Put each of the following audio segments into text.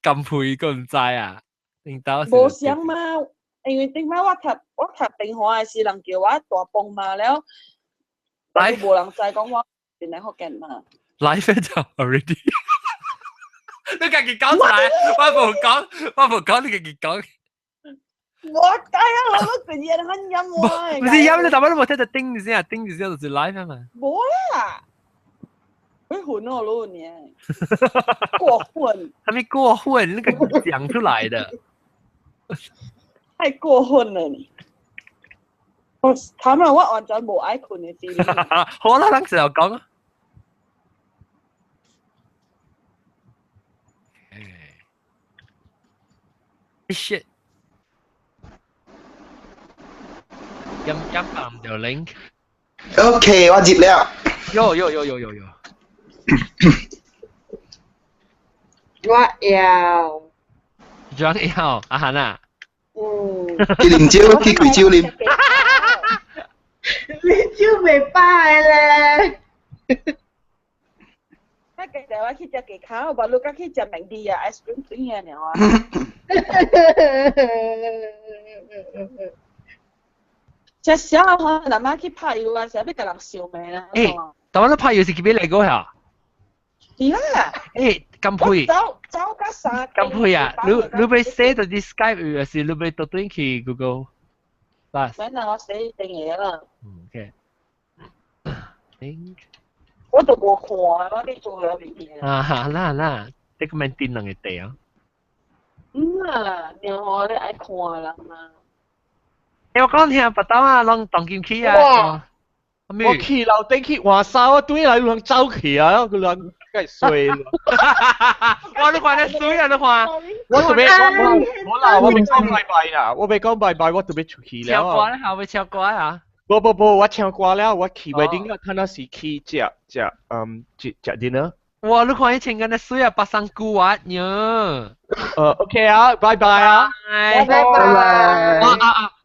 咁配個唔知啊，領導無想嘛，因為頂擺我讀電話嘅時，人叫我大蹦嘛，了，但係無人知講我原來福建嘛。live 就 already， 你自己講出來，我冇講，你自己講。我解啊，我個嘢很陰喎。唔是陰，你頭先都冇聽到叮先啊，叮先就是 live 啊嘛。冇啊，會混哦咯你，過分。還沒過分，那個講出來的。太過分了你。我坦白我完全冇愛困嘅資料。好啦，等時候講啊。shit。陰暗條 link。OK， 我接了。有。我要阿涵啊。去啉酒，去開酒啉。啉酒未擺咧。我記得我去食雞烤，無你甲去食明啲啊 ，ice cream 點嘅了啊。食小可能媽去拍油啊，成日要甲人笑命啦。但我都拍油是幾邊嚟個呀？係啦。咁配。走甲三。咁配啊！你被寫到啲 Skype 還是你被讀短去 Google？嗱，我寫定嘢啦。OK。我都冇看，我啲做咗邊啲啊？嗱，你咁樣電能嘅地啊？然後我咧愛看啦嘛。我講聽不到啊，攏當劍氣啊！我去樓頂去換衫，我對嚟兩走去啊，個人梗係衰啦。哇！你看你水啊！你看。我特別我未講拜拜啊！我未講拜拜，我特別出去了。唱歌咧，後尾唱歌啊！不，我唱歌了，我去 wedding 啊，睇下是去食 dinner。哇！你看以前嗰啲水啊，8三9啊呢。OK 啊，拜拜啊。拜拜。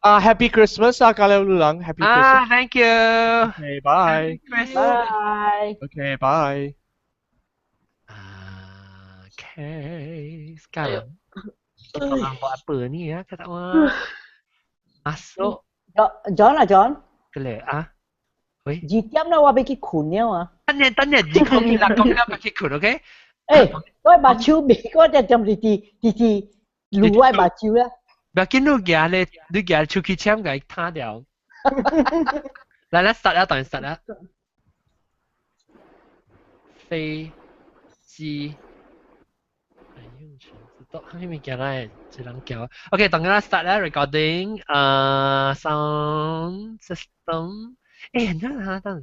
Happy Christmas 啊，kalau lu lang Happy Christmas. Thank you. Okay, bye. Bye. Okay, bye. Okay, sekarang kita orang buat apa ni ya? Kata orang masuk. John 啊 John。Kele啊？喂。2點啦，我俾佢困了啊。等陣，你講你講俾佢困 ，OK？我把手俾我只針啲滷我把手啦。不要緊，你夾出去簽佢攤掉。來 start 啊，當然 start 啊。飛機。用裙子到後面叫來，只能叫。OK， 當然 start 啊 ，recording， sound system。很像啊，噔，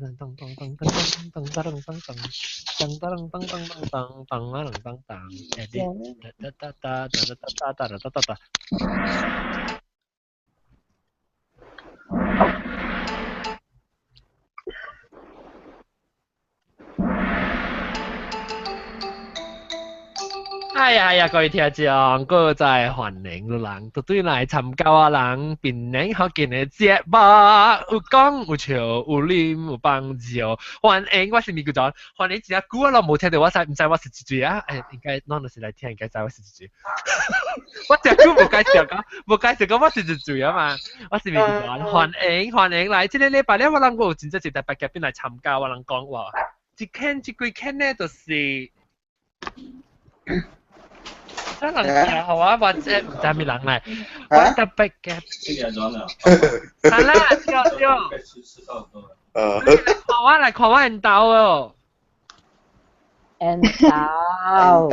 哎呀，各位聽眾，各位歡迎你人，都對來參加啊人，邊年學見嘅節目，有講有笑有啉有幫助，歡迎我是咪叫做歡迎真係久啊，我冇聽到我唔知我是幾歲啊？應該嗱，就是來聽應該知我是幾歲。我真係久冇介紹講我是幾歲啊嘛？我是咪叫做歡迎來，今個禮拜咧，我諗我有真正是特別嘉賓來參加，我諗講話，一幾間咧就是。可能嘅好啊，或者唔知係咪人嚟，我特別嘅。係啦，嚟看我人道哦。人道。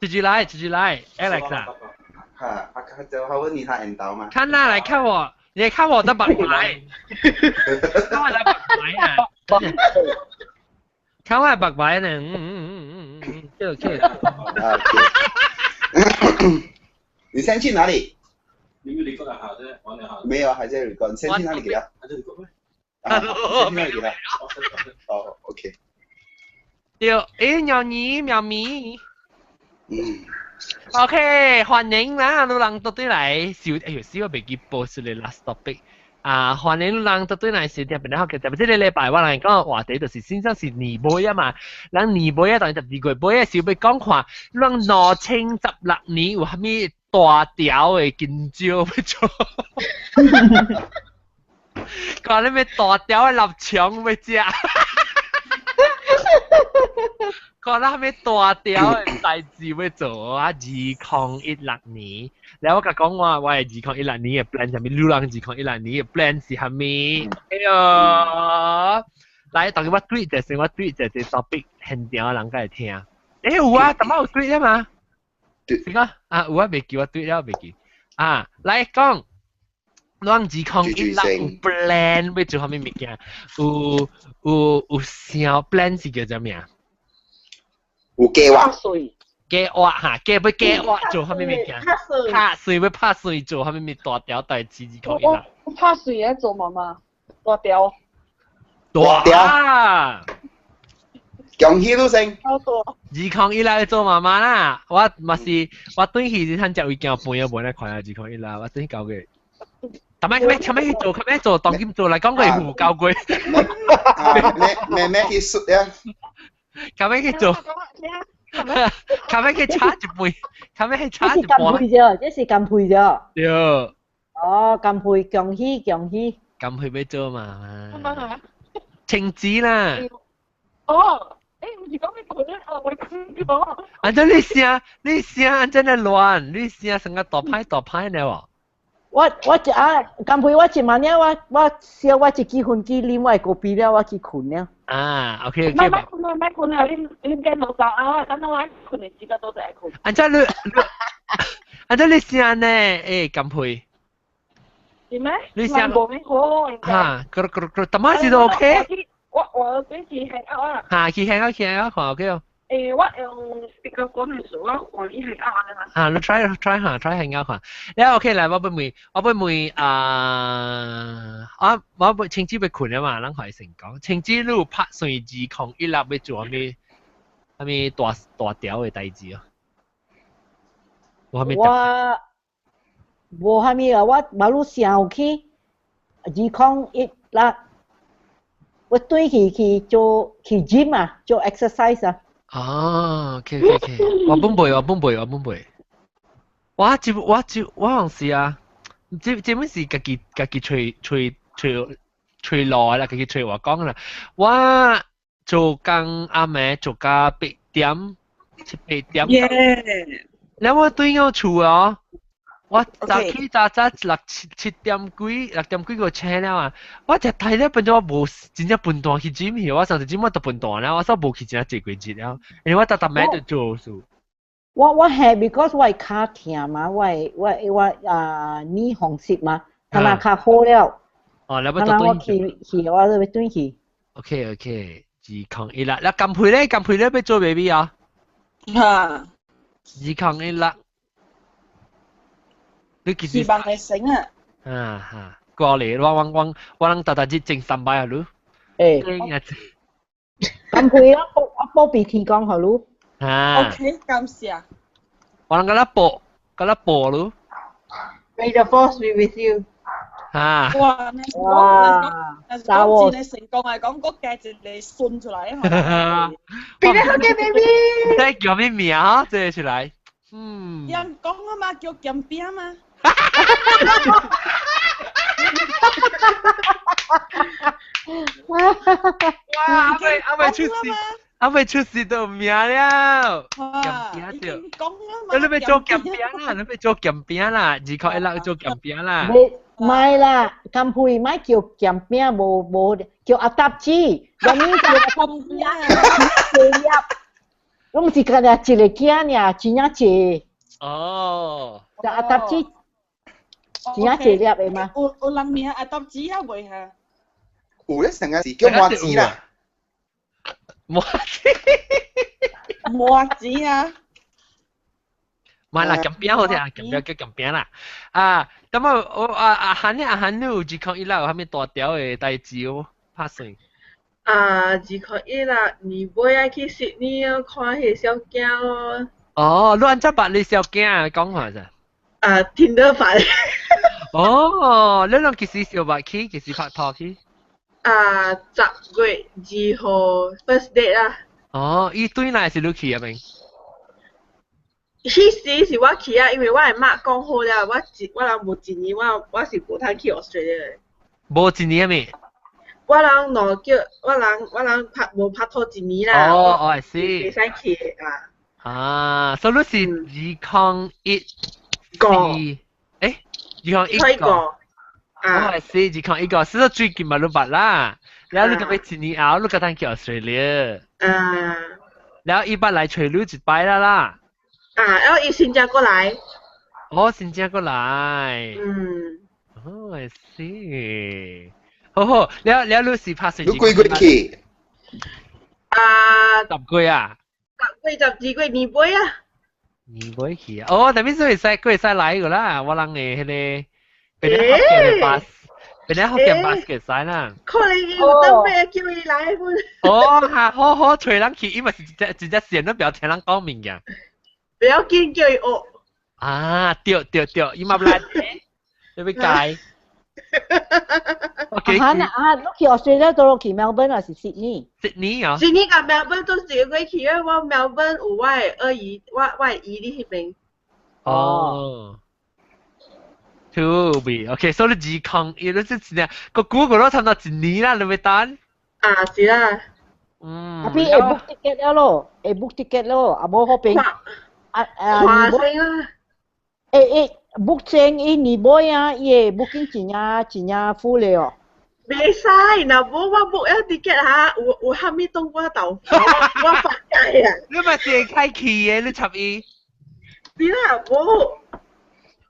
自己來 ，Alex 啊。他問你他人道嗎？看啦，來看我，你看我的白牌。看我的白牌啊！看我的白牌呢，你先去哪裡？沒有，還在 record。你先去哪裡給他？先去哪裡給他？哦 ，OK。喵咪。OK，歡迎啦，老人到底嚟笑，哎呀，笑我未記播出嚟 last topic。歡迎人都對嚟時聽，變好嘅，特別呢禮拜我嚟講話題就是先生是年尾啊嘛，人年尾啊，當然12月尾啊，小要講看，人2016年有蝦米大條嘅金蕉要做，講你咩大條嘅臘腸要食。講啦，咩大條嘅代志要做啊？2016年，然後我講我係2016年嘅 plan 係咪？流浪2016年嘅 plan 是係咪？哎呀，來，當我tweet 就是我 tweet 就是 topic 現場嘅人家嚟聽。誒有啊，點解有 tweet 啊嘛？點啊？有啊，未記我 tweet 了，未記。來講，咱2016有 plan 要做係咪物件？有啥 plan 是叫做咩啊？有計劃，計劃做蝦米物件？拍水要拍水做蝦米物大條代志2016。我拍水嘅做媽媽，大條。大條。恭喜你先。好多。2016做媽媽啦，我嘛是我對佢是趁隻會見朋友冇得看啊2016，我對佢教佢。咁樣做，當今做嚟講佢胡教佢。咩去說呀？咁樣去做，咁樣去差一倍，咁樣去差一倍。這是金配啫。對。哦，金配，恭喜。金配要做嘛？晴子啦。哦，唔是講咩配咧？我聽咗。安怎你聲安怎嚟亂？你聲成個大派呢喎？我金配我今晚咧，我燒我一支粉機啉我個鼻了，我去困了。OK。唔困啊！你驚老雜啊！等我困你自己都係困。安怎你聲呢？金配。點咩？你聲冇咩好。但係是都 OK。我嗰次係啊。去聽看 OK 哦。我用 speaker 講嘅時候，我依係啊。你 try 下聽看。你 OK 嚟，我本妹我本晴子要困啊嘛，咱可以先講。晴子你有拍算2016要做咩大條嘅代志哦？我冇蝦米啊！我馬路上去2016，我對去做去 gym 啊，做 exercise 啊。OK。我本背。我好像是啊，這本是自己吹落啦，自己吹話講啦。我做工阿妹做到8點。然後我對我厝哦，我早起早6、7點幾個車了啊！我只睇咧變咗我無真正笨蛋去 gym 去，我上次 gym 我都笨蛋啦，我所無去真正坐過節了，因為我特咩都做數。我係 because 我腳痛嘛，我耳紅色嘛，但係腳好了。你要我去，我要轉去。OK， 2016啦，金配咧要做 baby 啊？2016，你其實希望係醒啊！過嚟，我能大節整3擺啊，你。金配我報俾天講好咯。OK， 感謝。我能嗰粒播咯。May the force be with you。哇！你成功係講嗰價值你信出嚟啊！變咗嘅 baby。即係叫咩名啊？借出嚟。人講啊嘛，叫金邊嘛。哇！阿妹出事到名了。已經講啊嘛。你要做金邊啦，2016做金邊啦。唔係啦，金配唔係叫金邊，冇叫阿達子，人哋叫金邊。我唔是講啦，一個囝呀，真正濟。就阿達子，真正濟粒嘅嘛。有人名阿達子啊，未嚇？有咧成日是叫麻子啦。麻子啊！唔係啦，金邊好聽啊，金邊叫金邊啦。咁阿韓你有2016有蝦米大條嘅代志哦？拍算。2016年尾啊去悉尼看迄小囝咯。你安怎捌你小囝講下咋？聽得煩。哦，你兩幾時小白去，幾時拍拖去？啊，10月2號 first date 啦。哦，伊對哪是你去啊？明？迄時是我去啊，因為我係媽講好了，我人無一年，我是無通去 Australia 嘅。無一年咩？我人攞叫我人無拍拖一年啦。哦，我係袂使去啊。啊，所以你是2014，誒，2015個，我係2015個，所以最近咪你捌啦，然後你咁樣一年後，你個當去 Australia，然後伊捌來找你一擺啦。然後伊新加坡來。哦，新加坡來。哦，I see。好好，แล้ว你是拍成？你幾個去？10個啊？10個12個年尾啊。年尾去啊？哦，但係佢會使來個啦，我人嘅迄個，變咗學嘅 bus 嘅使啦。可能伊有等咩叫伊來本。哦，嚇，好，隨人去，因為是一隻線都不要聽人講明嘅。不要緊叫伊學。啊，對，伊嘛來，你要改。你去 Australia 都去 Melbourne 還是 Sydney？Sydney 啊。Sydney 甲 Melbourne 都是過去啊，我 Melbourne 有我嘅二姨，我嘅姨喺迄邊。哦。To be OK，所以你201，你即係點？個估個都差唔多1年啦，你咪等。是啦。tapi book ticket 了咯，book ticket 咯，啊冇好平。跨省啊。book 先年尾啊，伊 booking 真正 full 了哦。袂使，若無我 book 咗 ticket 嚇，有蝦米當我豆腐，我發解啊！你咪係開期嘅，你插伊。是啦，無，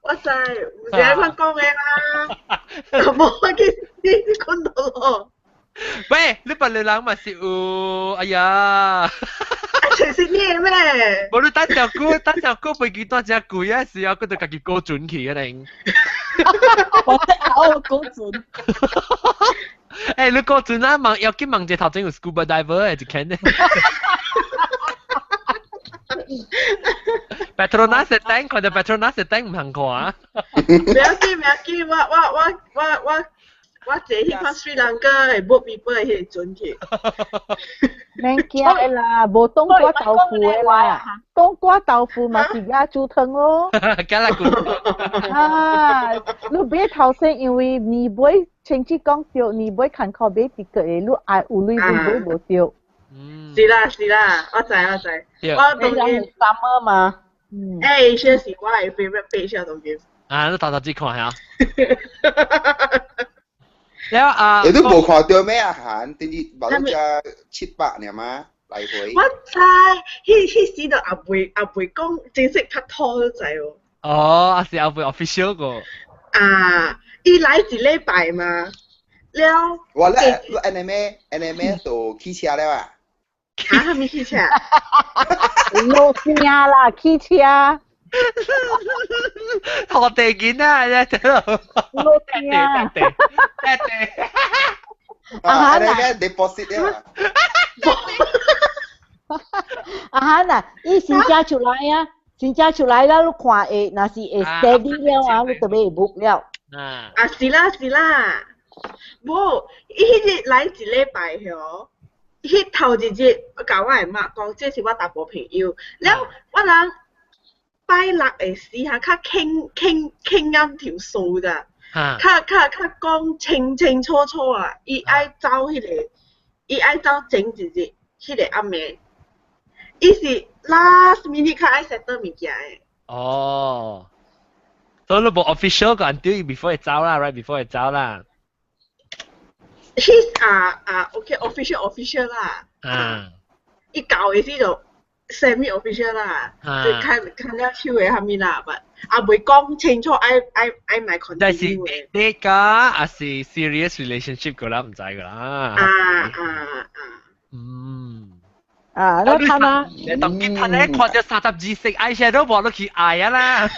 我知，唔是喺度講嘅啦，無去你講到咯。喂，你把你人咪是有，哎呀！全是你咩？無你等條歌飛機多隻貴啊，時候佢就家己高準去嘅定。我即係高準。誒，你高準啊？要去問隻頭前有 scuba diver 誒，就肯定。Petronas 嘅頂，佢哋 Petronas 嘅頂唔行過啊。唔要緊，我坐去看 Sri Lanka 係 boat people 係迄陣去。免驚啦，無冬瓜豆腐嘅啦，冬瓜豆腐嘛是亞洲湯咯。梗係啊，你別頭先因為年尾親戚講對，年尾看靠買啲個嘅，你愛有鐳年尾無對。是啦，我知。我當然 summer 嘛。Asia 是我嘅 favorite page 啊，當然。啊，你頭先看下。แล้ว你都冇看到咩อาหารที่นี่บอกว่าจะ700เนี่ย嘛來回。我知，迄時就阿妹講正式拍拖都知喎。哦，阿是阿妹 official 個。伊來一禮拜嘛，了。我咧，anime 都起車了啊。蝦米汽車？落車啦，汽車。學地件啊，一直落車。anime deposit 啊。啊哈，伊新加出來啊，新加出來啦，你看誒，若是會 steady 了啊，你特別會 book 了。是啦，無，伊迄日來一禮拜嗬。迄頭一日，我甲我嘅媽講，這是我大部朋友。了，我人拜六嘅時下，較傾啱條數咋，較講清楚啊。伊愛走整一日，迄個暗暝，伊是 last minute 較愛 settle 物件嘅。哦，所以你冇 official 個 until before 佢走啦 ，right before 佢走啦。His OK official 啦。伊搞嘅時就 semi official 啦，就看了手嘅蝦米啦，但也袂講清楚愛買 continue 嘅。但是 date 㗎，還是 serious relationship 㗎啦，唔知㗎啦。你睇啦。你當結婚咧，看咗32色 eyeshadow 冇得去嗌啊啦。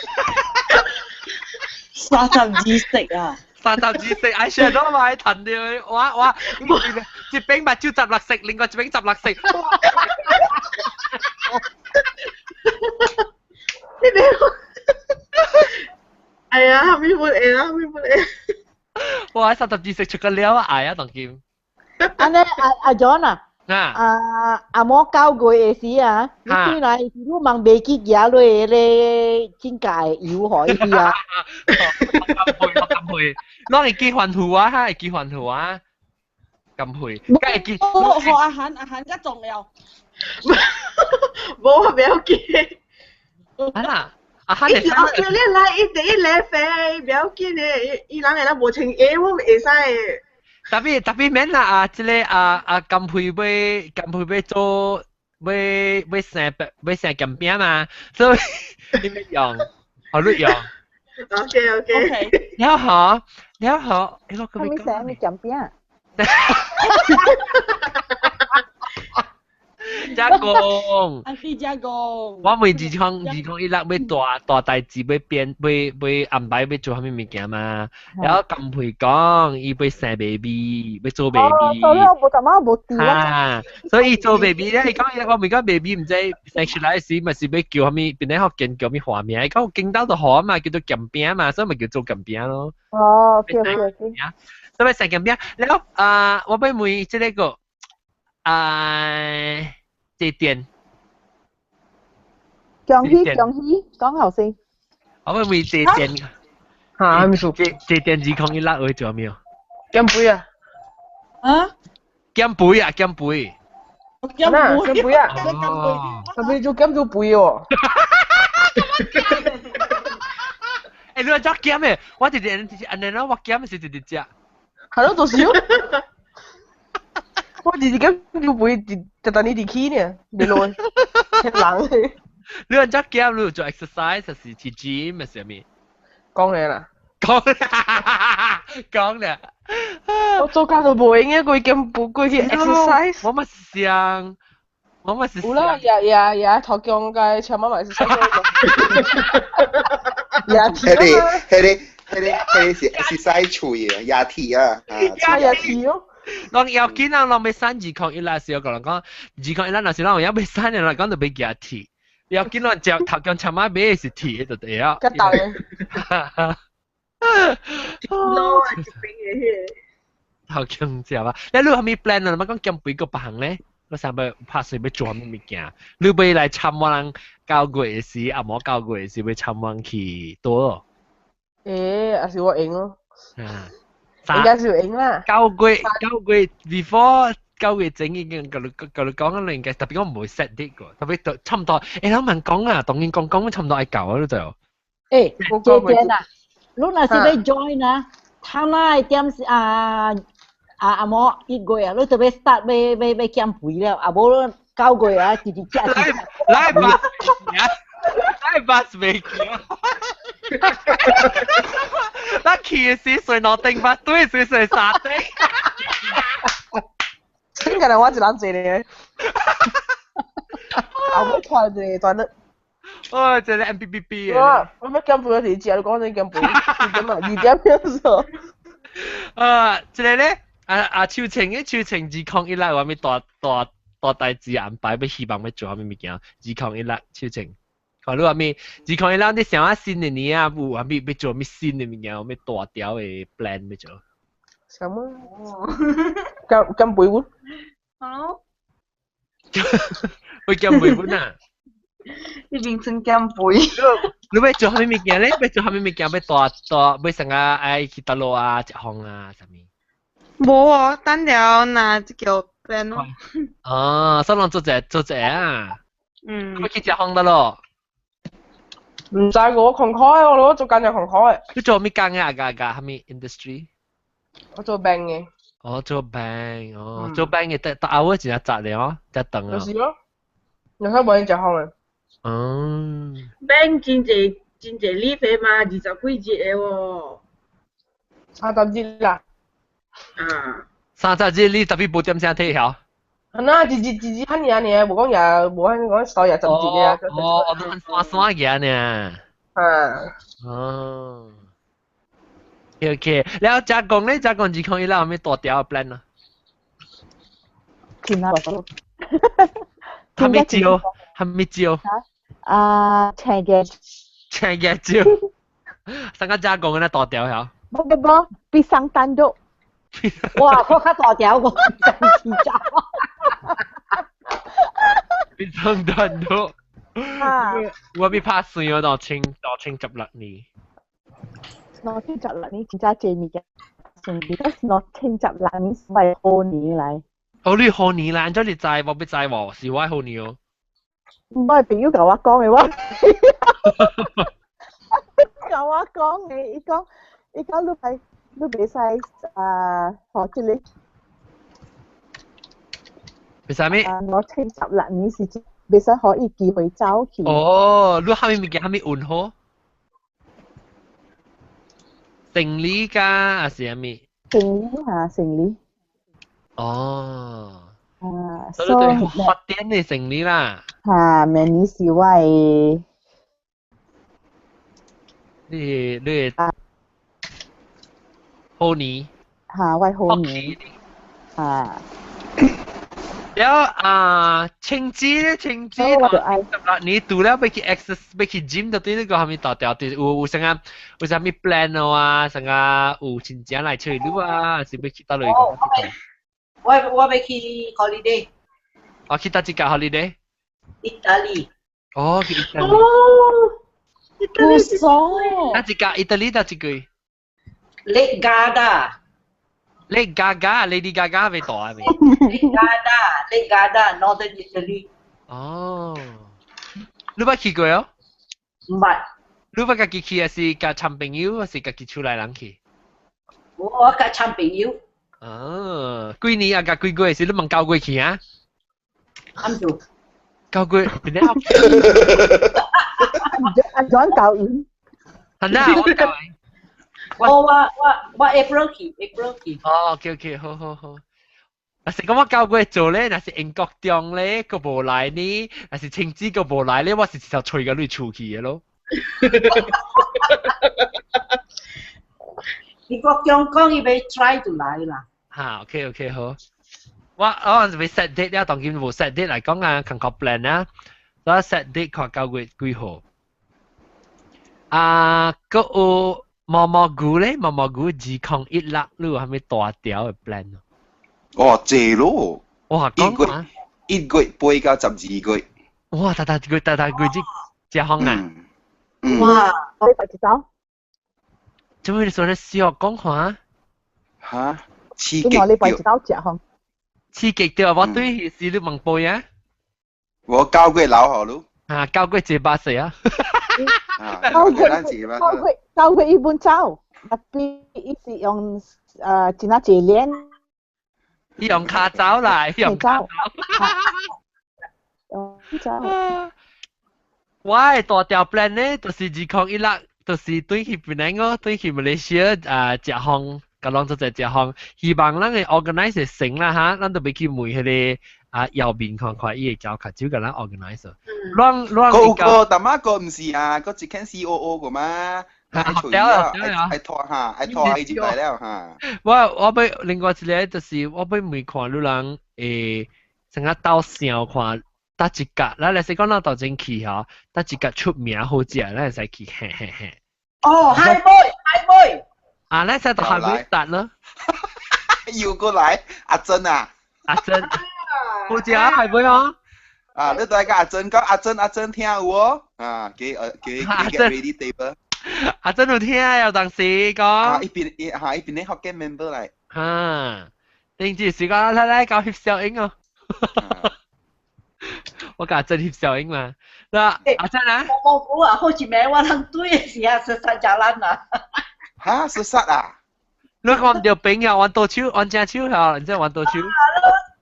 32色啊！32色 eyeshadow 咪騰掉佢，哇！一邊目睭雜綠色，另外一邊雜綠色。哎呀，後面冇嚟啦，後面冇嚟。我喺30字食出個料啊，嗌啊，當劍。安尼阿 John 啊，阿莫教過嘅時啊，你對來如果問未記嘢咧，真解要可以啊。咁配，攞嚟結婚圖啊，係結婚圖啊，咁配，梗係結。學阿涵個重要。冇唔要緊。啊！阿漢伊是澳大利亞來，伊第一來飛，唔要緊嘅，伊人係啦無穿衣服會使嘅。特別免啦即個金配要做要成金餅嘛，所以你咪用，好亂用。OK。แล้วเหรอเราก็ 佢 ไม่ 咪 ก็ 寫咪咁邊啊？加工。阿飛加工。我每自康一粒要大代志要變要安排要做啥物物件嘛，然後咁配講伊要生 baby 要做 baby。所以我冇咁啱冇調啊，所以做 baby 咧，講我咪講 baby 唔知 sexualize 時咪是要叫啥物，邊啲學見叫咩畫面？講見到就好啊嘛，叫做金餅嘛，所以咪叫做金餅咯。哦，OK。所以成金餅，然後我俾問即個這點。強氣，講後先。我俾問這點。嚇，咪數這點201會做咩？減肥啊！啊？減肥啊！減肥。減肥啊！係咪做減咗肥喎？誒，你話做減嘅，我直接按你我減是直接食。係咯，到時咯。我直接減咗肥，就等你哋起呢，你來，吃冷。你話做減，你做 exercise 還是去 gym 還是咩？講你啦。講咧。我做教就冇影嘅，佢減肥，佢去 exercise。我咪想。有啦，日頭叫我嘅長媽咪 exercise。迄是 exercise 處嘅壓體啊，壓體咯。我要見人攞咩3 201時，我講201那時我有咩3人嚟講就俾壓體。要見人隻頭叫長媽俾是體就對啊。一大嘅。頭強隻啊！你係咪 plan 啊？咪講減肥個行咧？我想要拍攝要做咩物件？你要來參我人教過嘅事，阿冇教過嘅事，要參我去多。還是我贏咯。應該是贏啦。教過 before 教過整已經教你講緊另嘅，特別我唔會 set 啲個，特別差唔多。誒，老問講啊，當然講差唔多係舊啦就。誒，姐姐啊，你若是要 join 啊，睇下點是阿莫一個月，你特別 start 要減肥了，阿無9個月啊，直接食。來巴斯未叫。那騎士水落定巴對水沙丁。點解我一人做咧？阿冇睇住斷得。哦，這係 MBBB 嘅。我咩減肥嗰時只，你講你減肥2點啊，2點樣數？這個咧。秋晴201我咪大代志安排，要希望要做啥物物件？201秋晴，看你話咩？201你想下新嘅年啊，有話咩要做咩新嘅物件？有咩大條嘅 plan 要做？什麼？減肥喎？好。會減肥喎啊？你變成減肥。你要做啥物物件咧？要做啥物物件？要大要成個愛去倒路啊、食烘啊，啥物？冇啊，單條拿叫 plan 咯。哦，所以人做隻啊。佢去食烘得咯。唔使我窮開，我做緊就窮開。你做咩工嘅啊？係咪 industry？我做病嘅。哦，做病嘅得hour 只一集嚟哦，一等啊。有時咯，有時冇人食烘嘅。病真濟理費嘛，20幾節嘅喎。30節啦。30節你特別冇點聲睇下。嗱，日喊嘢呢，冇講少日10節嘅。我都算嘅呢。OK， แล้วจากกง咧จากกง201แล้วมีตัวเดียว plan 啊？見下咯。係咪招？青嘅。招。生個加工嘅咧大條嚇，冇，必生單獨。哇，嗰較大條我真是走。變成單獨。啊，我被拍碎咗到16年。我聽十六年真係謝物嘅，仲because我聽十六年係好年嚟。哦，你好年啦，咗你知我不知喎，是我好年哦。唔係朋友同我講嘅喎，同我講嘅，伊講你袂使學即係為啥咩？我聽十六年是袂使可以機會走去。哦，你下面物件下面運好？成理㗎，還是啥物？成理。哦。所以對發展嘅成理啦。明年是我嘅。你好年。我好年。แล้ว青枝咧，青枝16年讀了要去 要去 gym 到底呢個係咪大條？有啥咪 plan 啊？啥個有親戚來找你啊？還是要去到哪裡個？我要去 holiday。哦，去到幾個 holiday？ 意大利。哦，去意大利。好爽哦！哪一個意大利哪一個 Lake Lady Gaga 未大啊未 Lake Garda, Northern Italy。哦，你捌去過哦？唔係，你捌家己去還是甲參朋友還是家己厝內人去？我甲參朋友。哦，幾年啊？甲幾個月是你問交過去啊？啱做。交過邊啲學？阿轉教員。係啦，我教員。我 April 去。哦 ，OK， 好。若是講我交過做咧，若是英國中咧，個無來呢，若是青枝個無來咧，我是直頭吹個你出去嘅咯。英國中講伊要 try to 來啦。嚇 ，OK， 好。我是要 set date 啦，當然無 set date 嚟講啊，看個 plan 啦，所以 set date 看交過幾號。個有。毛毛菇咧，毛毛菇201你有係咪大條嘅 plan 啊？哦，謝咯！哇，講啊！1個月8到12個月。哇，大個只行啊！哇！我哋知道。做咩你說你小學講話？嚇？刺激掉。我哋知道只行。刺激掉，我對是你問背啊？我9個月老好咯。9個月18歲啊！交佢一本走，特別伊是用真係借鏈，用卡走啦，用卡走。用走。我嘅大條 plan 咧，就是2016，就是對去檳城哦，對去馬來西亞一項，甲攏做一項，希望咱嘅 organize 成啦嚇，咱就要去問迄個。右邊看伊會交較少個咱 organizer。個大媽個唔是啊，個只 can COO 個嘛，係拖下一節來了嚇。我要另外一個就是我要問看你人成個鬥相看，搭一格，咱來說講咱鬥陣去吼，搭一格出名好食，咱會使去嘿。哦，海妹。咱使到海妹搭咯。又過來，阿珍啊。阿珍。好食啊，係咪啊？你大家阿珍講阿珍聽有哦，給 ready table。阿珍有聽有當時講。一邊咧學嘅 member 嚟。定住時講睇教協小英哦。我教阿珍協小英嘛。嗱，阿珍啊。我好似名我能對嘅時候實在難啊。嚇，17啊？你講唔到餅啊？玩多少？玩正少嚇？你真係玩多少？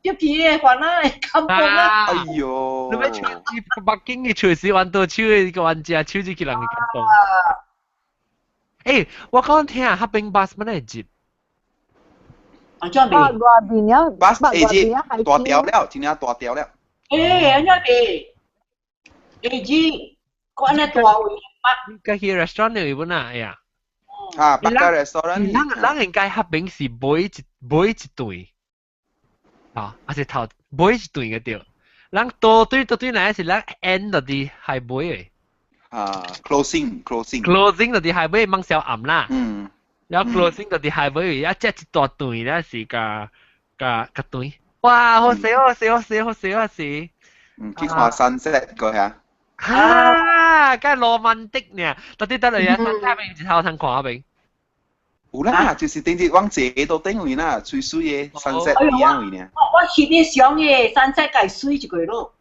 一皮嘅話啦，感動啦！哎呦！你咪隨時北京嘅隨時玩到超嘅個玩家，超級人嘅感動。誒，我講聽下黑冰 bus 乜嚟接？我準備。外邊有 bus 嚟接，大條了，真係大條了。誒，我準備。AG，個安尼大位乜？個去 restaurant 有冇啊？哎呀。北個 restaurant。人應該黑冰是買一對。還是頭買一對嘅對，人多對嚟是咱 end 到啲係買嘅。closing 就啲係尾掹小暗啦，然後 closing 就啲係尾一隻一大段咧是個段，哇好死，去看 sunset 個呀，梗係羅曼蒂呢，到底得嚟啊，sunset 邊一頭通看下邊。有啦，就是頂日往坐到頂位啦，最水嘅 sunset 邊位呢？我翕啲相嘅sunset 介水一個咯。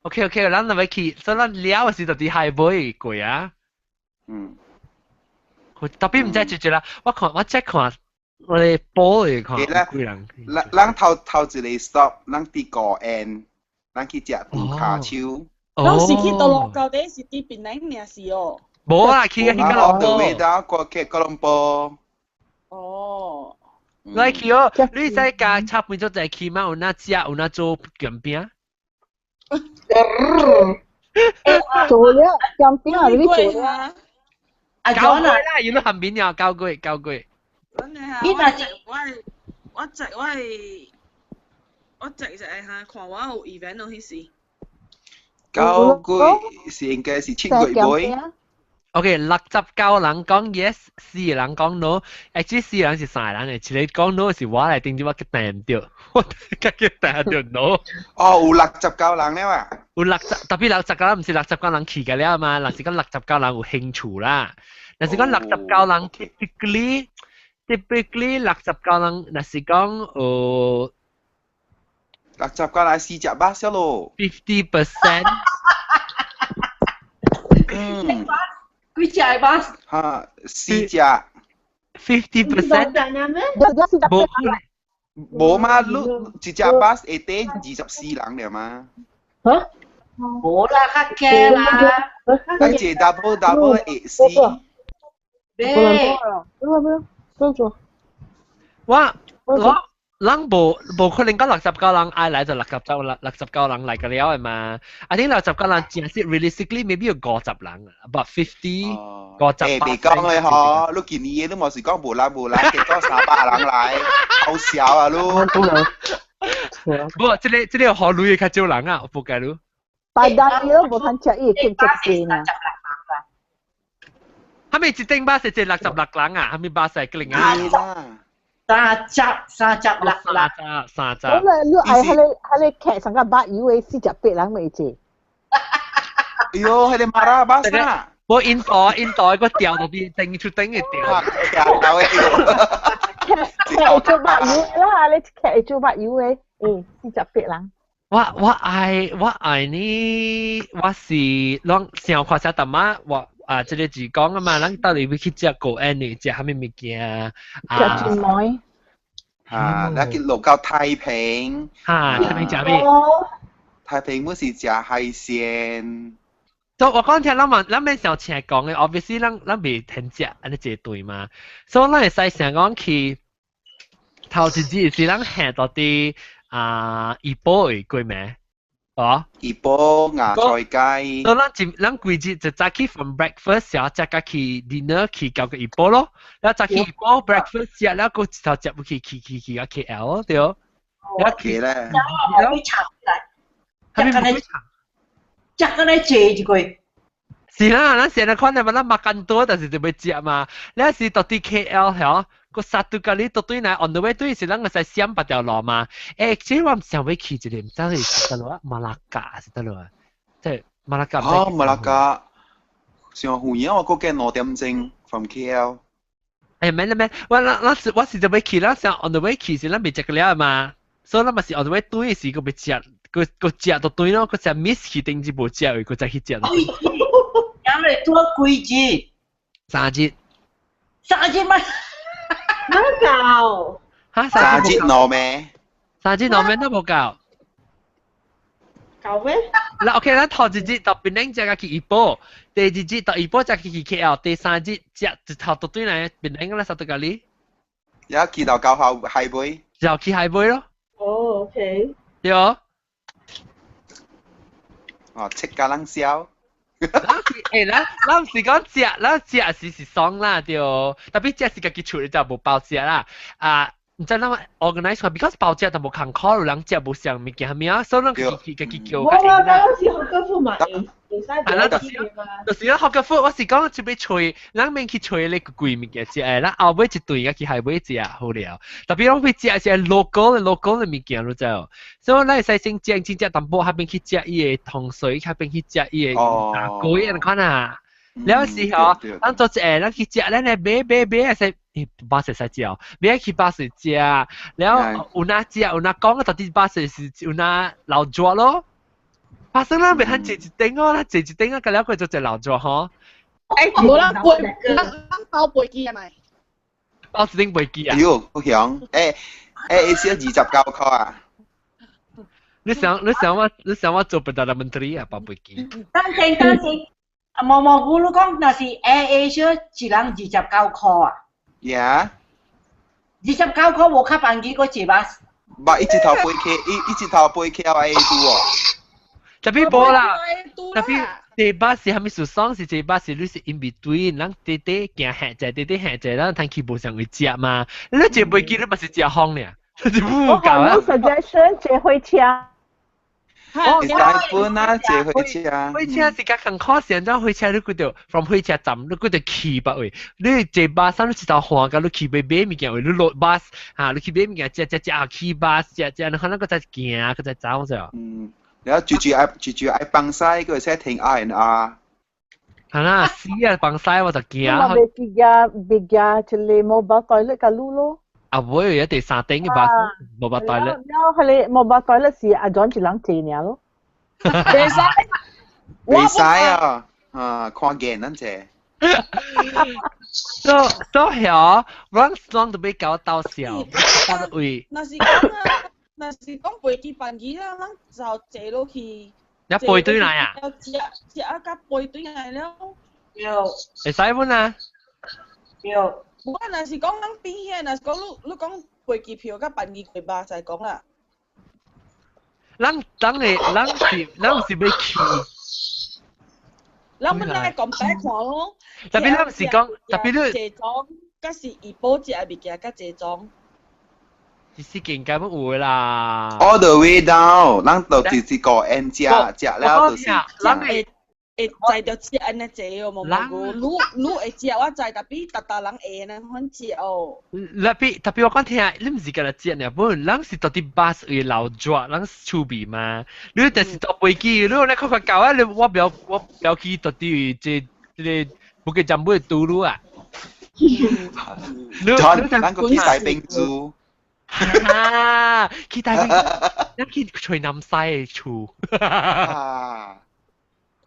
OK，咱就要去，所以咱了嘅時就啲係尾過啊。特別唔知住啦，我即看我哋播嚟看幾人。咱頭一個 stop， 咱啲個 end， 咱去食杜卡秋。當時去到落舊底是啲邊領呢事哦。冇啊，去吉隆坡。味道過去吉隆坡。哦。你去哦，你使架差唔多就係去嘛？有哪食，有哪做鹹餅？做了鹹餅啊！你做了。阿九貴啦，要都鹹餅呀，九貴。真係啊！我直就係嚇看我有 event 咯，迄時。九貴是應該是7月尾。OK， 69人講 yes，4人講 no。actually 4人是3人嘅，你講 no 是我嚟定啲我嘅訂掉，我嘅訂掉 no。哦，有69人了啊！有特別69人唔是69人去嘅了嘛，嗱是講69人有興趣啦。嗱是講69人 typically 69人，嗱是講69人4隻巴士咯。50%。幾隻巴？嚇，4隻。50%。冇嘛，一隻巴士會頂24人了嘛？嚇？冇啦，客嘅啦。一隻 double 84。咱無可能講69人愛來就69人嚟嘅了嘛。I think 69人真係 realistically maybe 有50人，about 50。別講嘅嗬，你見嘢都冇時講無啦，結果300人嚟，好笑啊你。不，這裡好女嘅較少人啊，我報計咯。Padang dia bukan cak cek na. 係咪一頂巴士只66人啊？係咪巴士嘅零啊？三集啦。三集。咁你係劇成個8以為48人未知。哎呦，係你marah巴士啊！我印度個掉到邊，頂出頂嘅掉。劇做8以為啦，你劇做8以為，48人。我愛呢，我是啷想看下大媽，這裡只講啊嘛，咱到底要去食個安尼，食蝦米物件啊？食全麥。那去落到太平。太平食咩？太平嗰時食海鮮。我講聽咱免想請講嘅 ，obviously 咱未聽食安尼一對嘛，所以咱會使想講去頭一日是咱下到啲。怡保會貴咩？哦，怡保芽菜雞。所以咱規日就早起 from breakfast， 然後再去 dinner 去到個怡保咯。然後早起怡保 breakfast 食，然後個一頭接去到 KL 對哦。OK 咧。有啲長嚟，食嗰啲借住佢。是啦，咱成日看到咱makan多，但是就未食嘛。你是到啲 KL 係個satu kali 到對嚟 on the way 對是咱個使閃八條路嘛。其實我唔想要去一個，唔知係是得咯，馬拉加是得咯，即係馬拉加。哦，馬拉加，上遠啊！我嗰間2點鐘 from KL。咩？我是就要去，咱想 on the way 去是咱未食個了嘛，所以咱咪是 on the way 對是個未食，個食到對咯，個食 miss 去定之無食，個再去食。咁你多幾日？3日。3日咪？乜夠？嚇3日攞咩？3日攞咩都冇夠。夠咩？嗱 ，OK， 咱頭一日到檳城再去怡保，第二日到怡保再去 KL， 第三日一頭到對嚟檳城啦，實到嗰裡。有去到九號海貝。就去海貝咯。哦 ，OK。對哦。哦，七家人笑。咱唔是講食，咱食是爽啦，對，特別食是家己厝，你就無包食啦。唔知諗 organize 嘛 ，because 包隻就冇空 call，有人隻冇上物件係咪啊？所以咱自己叫。我話嗰時學功夫嘛，會使係啦，就是啦，學嘅課我是講就俾吹，咱免去吹你個貴物件食誒，咱後尾一對個去係尾食好了。特別我會食係 local 嘅物件，你知道？所以咱會使先正正淡薄，下邊去食伊個糖水，下邊去食伊個粿，你看啊。了時候，咱做誒，咱去食，咱嚟買使。巴士使食哦，你去巴士食，然後有哪食，有哪講到底巴士是有哪老桌咯。巴士咱咪肯坐一頂哦，咱坐一頂啊，咁了佢就坐老桌嗬。冇啦，包背機係咪？包一頂背機啊？喲，好響，先29塊啊！你想我做不到menteri啊？包背機？等陣，毛菇你講那是 AirAsia 一人29塊啊？呀29塊冇卡辦幾個字吧？唔，一頭背 KLA 度喎。特別冇啦，特別這巴士係咪屬雙是這巴士你是 in between，咱弟弟行下隻，弟弟下隻，咱睇起步上會食嘛。你這背機你咪是食烘咧，你唔搞啊？我 suggestion 這回車。你大半啊，這回車。回車是甲更可惜，然後回車你嗰條 from 回車站，你嗰條起吧喂，你這巴士你一頭換個，你起買物件喂，你落巴士嚇，你起買物件食起巴士食，你可能個再行，個再走咗。然後住愛幫曬，佢先停 R&R。係啦，死啊幫曬我就驚。咁咪別家就嚟mobile toilet 個路咯。啊，會有第三頂嘅巴士mobile toilet。然後你mobile toilet 是阿 John 一人坐呢咯。未使啊，看見咱這。所以啊，我當都俾搞到笑，但係喂。那是講背機辦機啦，咱就坐落去。一背對嚟啊？食一甲背對嚟了。有。會使本啊？有。我那是講咱邊遐，那是講你講飛機票甲辦機貴吧，就係講啦。咱是要去。咱們來講白看咯。特別咱是講，特別你。謝裝，甲是怡保食嘅物件，甲謝裝。是勁解乜會啦 ？All the way down，咱就直接個 N 食了就是。咱會在着食安尼坐哦，冇冇個，你會食我知，特別人會呢款食哦。特別我講聽，你唔是個嚟食呢，不過咱是到底巴士會留住，咱出邊嘛。你但是到飛機，你咧佢個教啊，你我表記到底即係不給站不會堵路啊。John，咱個去大冰珠。去大邊，咱去吹南西嘅厝。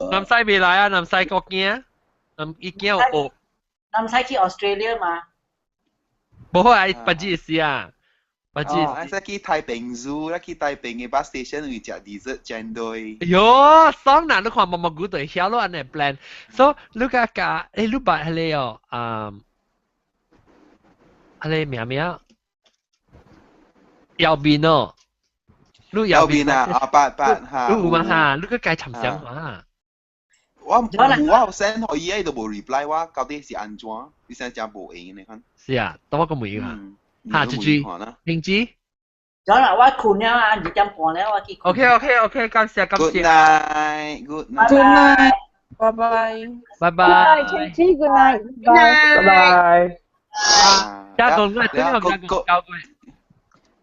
南西未來啊，南西國驚，已經有學。南西去 Australia 嘛？冇係不知事啊，不知。咱去太平zoo，咱去太平嘅 bus station 會食 dessert 煎堆。喲，爽啦！你看毛菇對曉咯，安尼 plan。所以你個個，你把係你哦，係你名。右邊哦，你右邊啊，八嚇，你有嘛嚇？你個該尋想嘛？我 send 可以喺度冇 reply， 我到底是安怎？你先講冇應你看。是啊，等我個冇應啊。嚇，住平之。咗啦，我困了啊，2點半了，我去。OK，感謝。Good night，Good night，拜拜。Good night，平之 Good night，拜拜。加工啦，真係加工。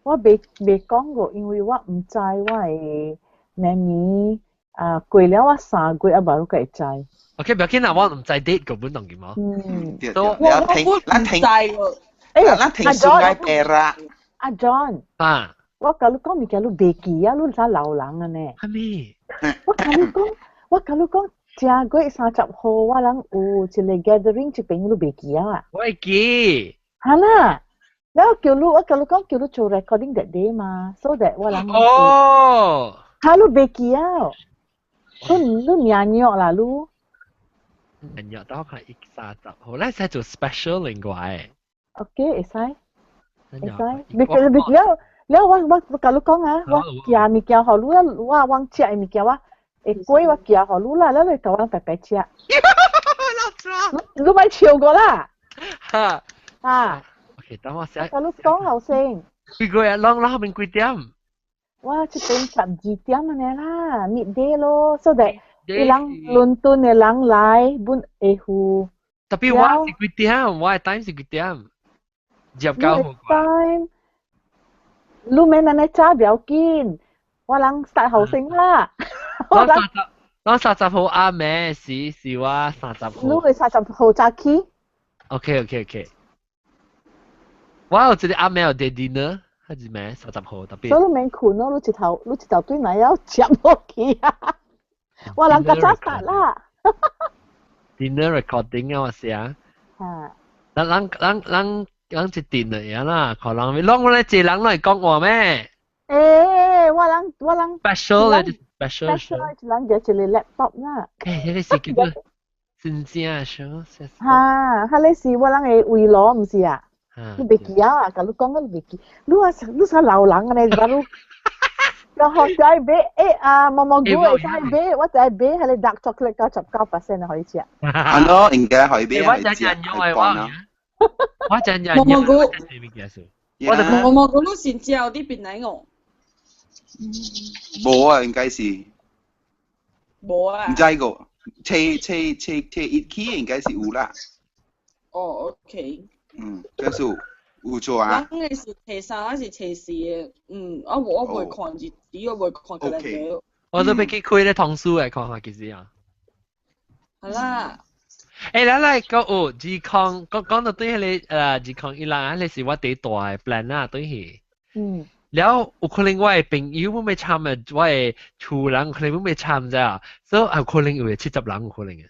我未講過，因為我唔知我係咩咪過了我3個月啊，冇佢知。OK，唔要緊啦，我唔知 date 個本同點啊。我聽，咱聽蘇愛貝拉。阿 John，我甲你講物件，你袂記啊，你啥老人啊呢？係咪？我甲你講，正月30號我人有一個 gathering，一邊你袂記啊？我會記。係啦。แล้ว我叫你講叫你做 recording that day 嘛 so that 我諗ถ้าลูกเบกี้อ่ะลูกnhạc nhạc 啦ลูกnhạc đó là ít xa tập hồ lại sẽ做 special 另外 OK 會使แล้ว我叫你講啊我寄物件互你我忘食嘅物件我會過我寄互你啦แล้ว你甲我白白食你咪笑過啦哈 OK，等我寫。我講後先。幾個日啷後面幾點？哇，出邊12點安尼啦，midday 咯，so that 伊人倫敦嘅人來本會赴。特別我是幾點？我嘅 time 是幾點？入教好啩。time，你免安尼早不要緊，我人start後先啦。我30號啱咩？是我30號。你會30號早起 ？OK。我有一個啱咩有啲 dinner，係gì咩？30號特別。所以你免困咯，你一頭對嚟要接落去啊！我人較早 start 啦。dinner recording 啊，我寫。嚇。人一定嚟啊啦，可能你攞我哋一人嚟講話咩？誒，我人 special 咧 special 一人就一個 laptop 啦。誒，你是叫做真正想嚇，迄個是我人嘅圍爐，唔是啊？你袂記啊？甲你講我袂記，你啥老人啊？你甲你，然後再買毛毛菇會使買，我再買迄個 dark chocolate 99%可以食。係咯，應該可以買。我陣人用係話，我陣人毛毛菇，毛毛菇你先照啲邊嚟我？冇啊，應該是。冇啊。唔知個，車一期應該是有啦。哦 ，OK。就是有做啊。咱嘅是車三還是車四嘅？我會看日子，我會看佢哋。我都俾佢開咧通書嚟看下幾時啊。係啦。誒，嚟講自控講到對你自控伊啦，你是我第大嘅 plan 啦，對佢。แล้ว有可能我嘅朋友冇咩參啊，我嘅厝人可能冇咩參咋，所以有可能有70人有可能嘅。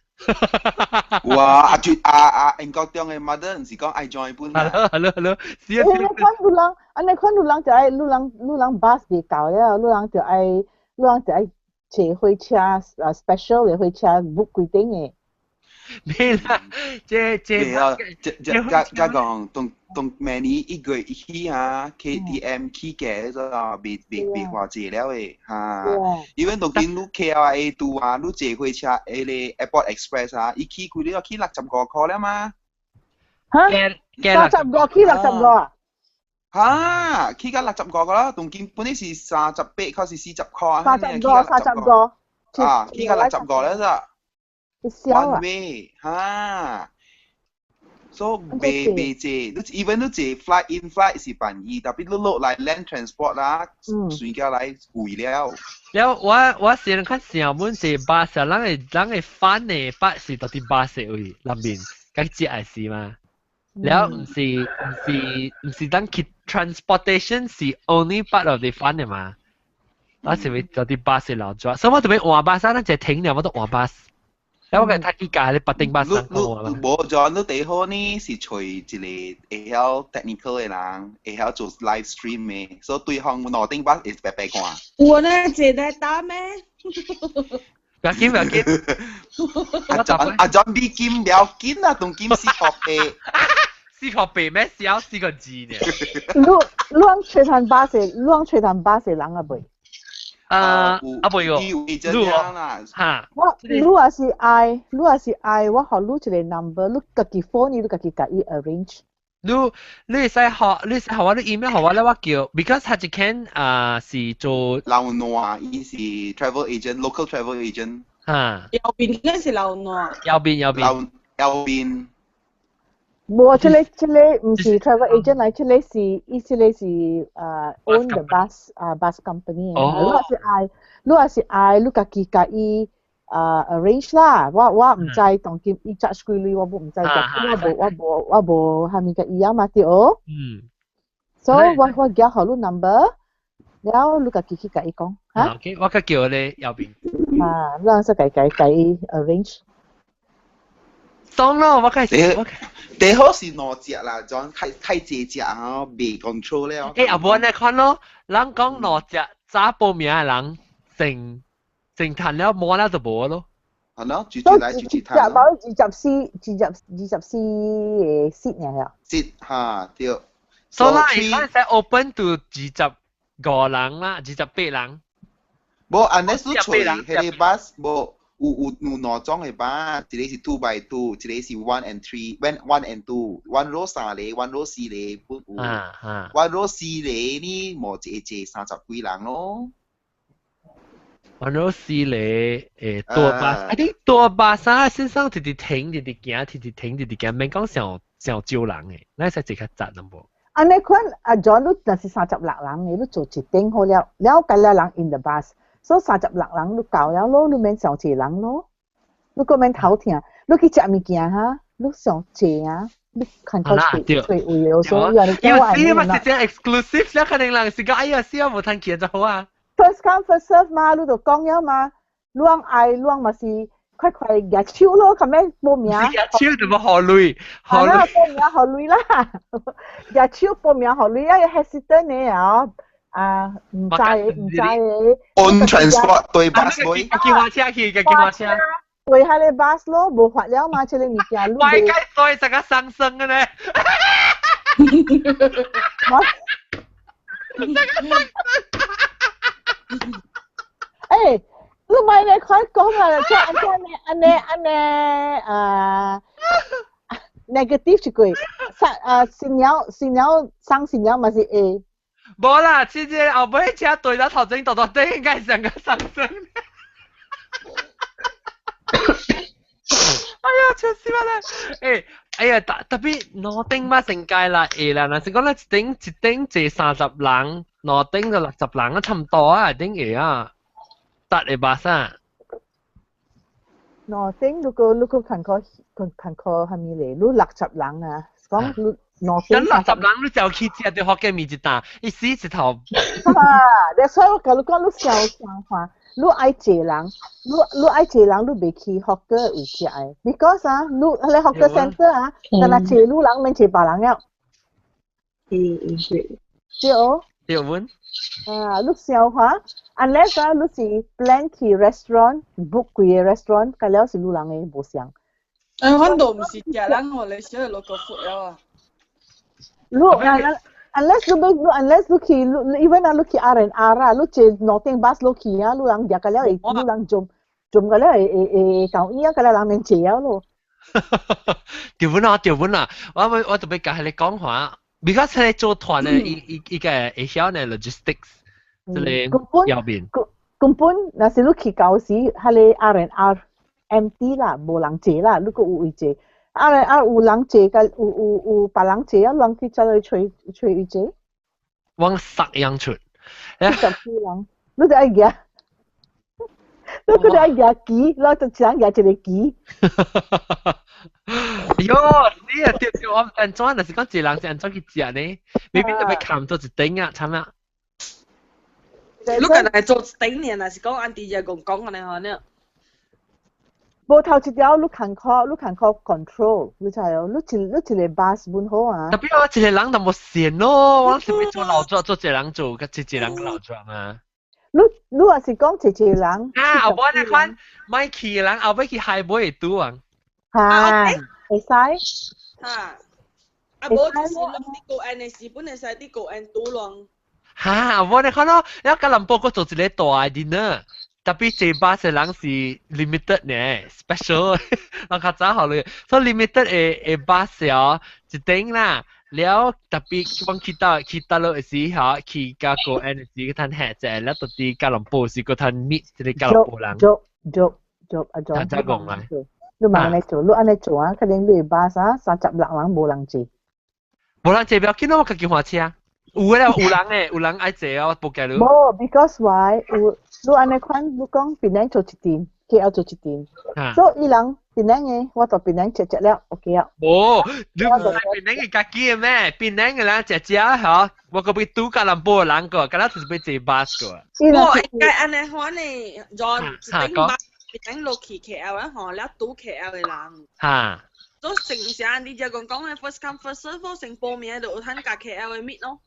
哇！英國中嘅 mother 唔是講愛 join 本啊。Hello。你看路人就愛路人 bus 別搞了，路人就愛坐火車special 嘅火車 book 規定嘅。咩啦？這講同明年1個月起啊 ，KTM 起嘅咗別話謝了誒嚇。因為同見你 KLIA 度啊，你坐火車誒你 Airport Express 啊，一起佢哋起65塊啦嘛。嚇？35起65啊？嚇，起價65個啦，同見本嚟是38，佢是40塊啊。35個。啊，起價65個咧咋？One 少啊。way 嚇。So 未借，你 even 你借 flight in flight 是便宜，特別你落嚟 land transport 啦，算價嚟貴了。แล้ว我先看上門是巴士，人嘅翻嘅巴士到底巴士位入面，咁只係是嘛？แล้ว唔是當佢 transportation 是 only part of the fun 嘅嘛？我是會到底巴士留咗，所以我特別換巴士，咱就停了，我都換巴士。แล้ว我睇幾架你八定巴士講你冇咗，你第好呢是隨一個會曉 technical 嘅人，會曉做 live stream 嘅，所以對方攞定巴是白白看。我呢借得打咩？不要緊。阿 John B 金不要緊啊，同金4個8。4個8咩？少4個字呢？你講吹彈巴士人啊袂？袂個，你嚇，你也是愛，我學你一個 number，你自己 phone 你自己arrange。你會使學我啲 email 學我咧，我叫 because 他一間是做老挪，伊是 travel agent，local travel agent。嚇。右邊應該是老挪。右邊。冇，這裡唔是 travel agent 嚟，這裡是own the bus company。你也是愛，你自己arrange 啦。我唔知當今伊 charge 幾哩，我唔知我無下面嘅伊啊嘛對哦。所以我叫好你 number，然後你自己去甲伊講嚇。OK， 我叫你右邊。你讓佢甲伊 arrange。當咯，我開始。第好是哪隻啦？種太濟隻啊，未 control 了。阿伯你看咯，人講哪隻早報名嘅人成談了冇啦就冇咯。係咯，住來住去談。包24嘅 seat 嚟。seat 嚇對。所以咱係 open to 25人啦，28人。冇，unless 你隨迄個 bus 冇。有兩種嘅吧，一個是 two by two，一個是 one and three，one and two，one row 3個，one row 4個，不有，one row 4個呢，無一個坐30幾人咯。one row 4個，多巴，I think 多巴沙先生直直停，直直行，直直停，直直行，免講上少人嘅，咱使即刻窒能無？安尼款啊，John 你若是36人嘅，你做一頂好了，了解了人 in the bus， 所以36人你夠了咯，你免上濟人咯，你個免頭痛，你去食物件哈，你上濟啊，你看到吹位了，所以你叫我係咪直接 exclusive 咧？肯定人是講哎呀，死我冇趁見就好啊。First come first serve 嘛，你就講了嘛，亂嗌亂嘛是。快夾超咯，咁樣報名。夾超就冇學累，係啦，報名學累啦，夾超報名學累啊，要 hesitant 你啊，唔制。On transport 對 bus 妹。叫我車去，叫我車。對下你 bus 咯，冇法了嘛，即係你物件。喂，梗係成個上升嘅咧。誒。你咪你快講啊！即係negative 一句，新鳥生新鳥咪是 A。冇啦，直接後尾車對咗頭整度頂，應該成個上升。哎呀，笑死我啦！哎呀，特別羅丁嘛成屆啦 A 啦，嗱，是講咧一頂坐30人，羅丁就60人啊，差唔多啊，頂 A 啊。搭嚟巴沙，羅丁如果看過係咪嚟？你60人啊，講羅丁咁60人你就去食對學嘅面一啖，一時一頭。你所以我講你講你小想法，你愛濟人，你愛濟人，你未去學嘅位置誒 ，because 啊，你學嘅 center 啊，但係濟你人免濟別人了。對哦。對喎。你想下 ，unless 你是 plan 去 restaurant book 幾個 restaurant， 咁了是路人嘅冇想。我都唔是食人，我嚟小落個 food 了啊。unless 你去 even 你去 R&R 啊，你坐 Northern bus 你去啊，路人夾咁了係路人做咁了係搞依啊，咁了人免借啊咯。調本啊！我特別講你講話。Because 你做團嘅一個會曉嘅 logistics， 即係後邊。根本那是你去搞時，係你 R&R empty 啦，冇人坐啦，你個有位坐。R&R 有人坐，個有別人坐啊，人去走去吹位坐。往實樣出。40人，你就愛夾，你嗰啲愛夾機，你就只能夾一個機。喲，你啊調我安怎？若是講一人是安怎去食呢？未必特別砍做一頂啊，慘啊！你近來做一頂呢，若是講按啲嘢講安尼可能。無頭一條，你看靠 control， 你知哦？你一個 bus 本好啊。特別我一個人就冇線咯，我特別做勞作，做一個人做，個一個人勞作啊。你若是講一個人。啊，後尾你看，買去嘅人後尾去海尾會拄啊。係，會使。嚇！啊，無就是諗啲個案嘅事，本嚟係啲個案拄亂。嚇！我哋看到，แล้วกะลำโพก็做一個大 dinner， 特別坐巴士嘅人是 limited 呢 ，special， 我較早學你，所以 limited 嘅巴士哦，一頂啦，แล้ว特別講去到落時嚇，去加個 energy 嗰陣吃啫，แล้ว到啲กะลำโพ是嗰陣 meet 啲กะลำโพ人。做啊做。真講啊！你咪安尼做，你安尼做啊，肯定你巴士36人無人坐。無人坐不要緊咯，我家己換車。有人誒，有人愛坐哦，報價了。冇 ，because why？你安尼看，你講檳城做一點 ，KL 做一點，所以伊人檳城嘅，我到檳城食了 ，OK 啊。冇，你唔係檳城嘅家己嘅咩？檳城嘅人食嚇，我個俾拄吉隆坡嘅人個，咁樣就是俾坐巴士個。我應該安尼看呢，讓頂巴檳城落去 KL 咧，嗬，了拄 KL 嘅人。嚇。都成成啲就講嘅 first come first serve， 成報名就有睇架 KL 嘅 meet 咯。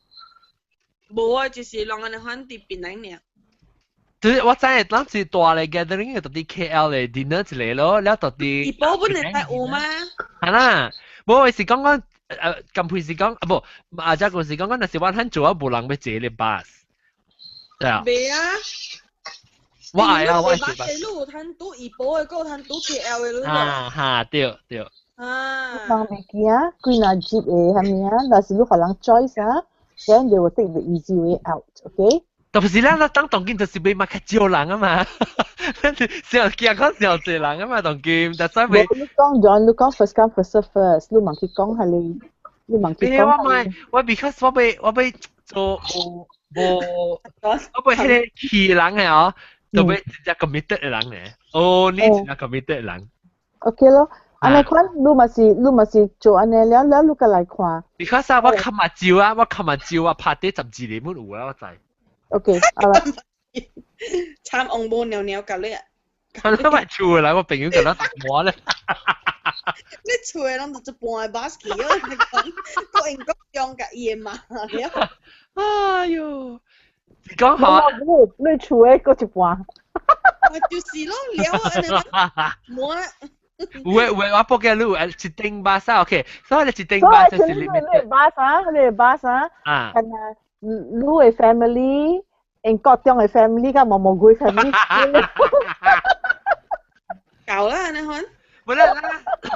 冇啊，就是讓人哋看啲檳城呢。對，我知，當時大嚟 gathering 到啲 KL 嚟 dinner 之類咯，แล้ว到啲。而報本嚟係有嗎？係啦，冇係講咁配是講啊不，阿姐嗰時講那是我睇做啊，冇人要坐你 bus。對啊。未啊。我係啊，我係八四路攤賭怡保嘅，嗰個攤賭 KL 嘅路。對。望未記啊，幾難接嘅係咪啊？但是你可能 choice 啊 ，then they will take the easy way out，OK？特別是咧，當當今就是被買較少人啊嘛，小見嗰時候濟人啊嘛，當今，但係咪？你講咗，你講 first come first serve first，你問佢講係你問佢講。我 because 我被做我被迄個氣人嘅哦，就被真正 committed 嘅人嚟。哦，你真正 committed 嘅人。OK 咯，安尼款，你咪是做安尼了，你個來看。because 啊，我琴日照啊，拍啲12年滿有啊，我知。OK，好啦。參紅布尿尿隔離啊！咁咪做啦，我朋友覺得我咧。你做嘅諗到一半嘅 basket 咯，你講個人講用嘅嘢嘛了。哎呦，講下。你做嘅嗰一半。我就是咯，了啊，你冇啊。喂，我報嘅路係一頂巴沙 ，OK，所以你一頂巴就是你你巴沙，啊，係啊，你嘅 family，英國中嘅 family，加毛鬼 family，夠啦，你看。唔啦，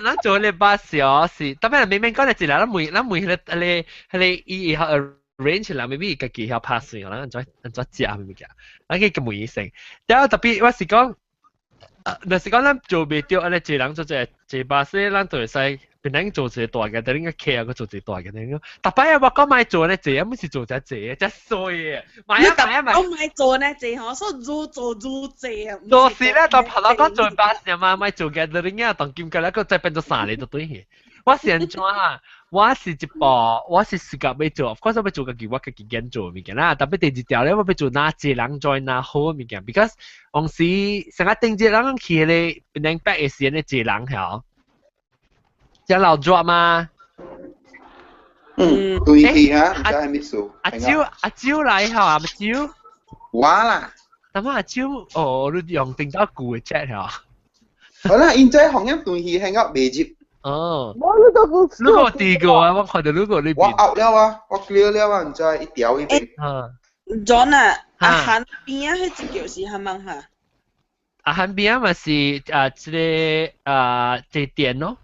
咱做你巴小事，特別係明明講你自然，咱每係以後 arrange 啦，maybe 個技巧 pass 咗啦，再接係咪嘅？咱嘅每成，然後特別我是講。但是講咱做未到，安尼一人做一巴士，咱就會使變成做一大嘅，等應該 care 個做一大嘅咁樣。特別係我講買做呢，這樣唔是做只這，真衰嘅。買。我買做呢，這嗬，所以做這啊。做事咧，就拍到講做巴士嘛，買做嘅，等應該當兼嘅咧，個再變咗3年就對嘅。我是安怎啊？我是時間要做，嗰陣要做嘅我自己揀做物件啦。特別第二條咧，我要做哪一人再哪好物件 ，because 往時成日定住人去咧，變成白嘅時咧，一人係，有老 job 嘛？對氣啊，唔知係咩數。阿蕉嚟係阿蕉。我啦。咁阿蕉，你用定到舊嘅 chat 係。好啦，現在行業對氣係噏未接。哦，如果第二個啊，我看到如果呢邊，我 out 了啊，我 clear 了啊，唔知一條呢邊。John 啊，阿韓邊啊，迄隻就是係咪嚇？阿韓邊啊，咪是即個這點咯，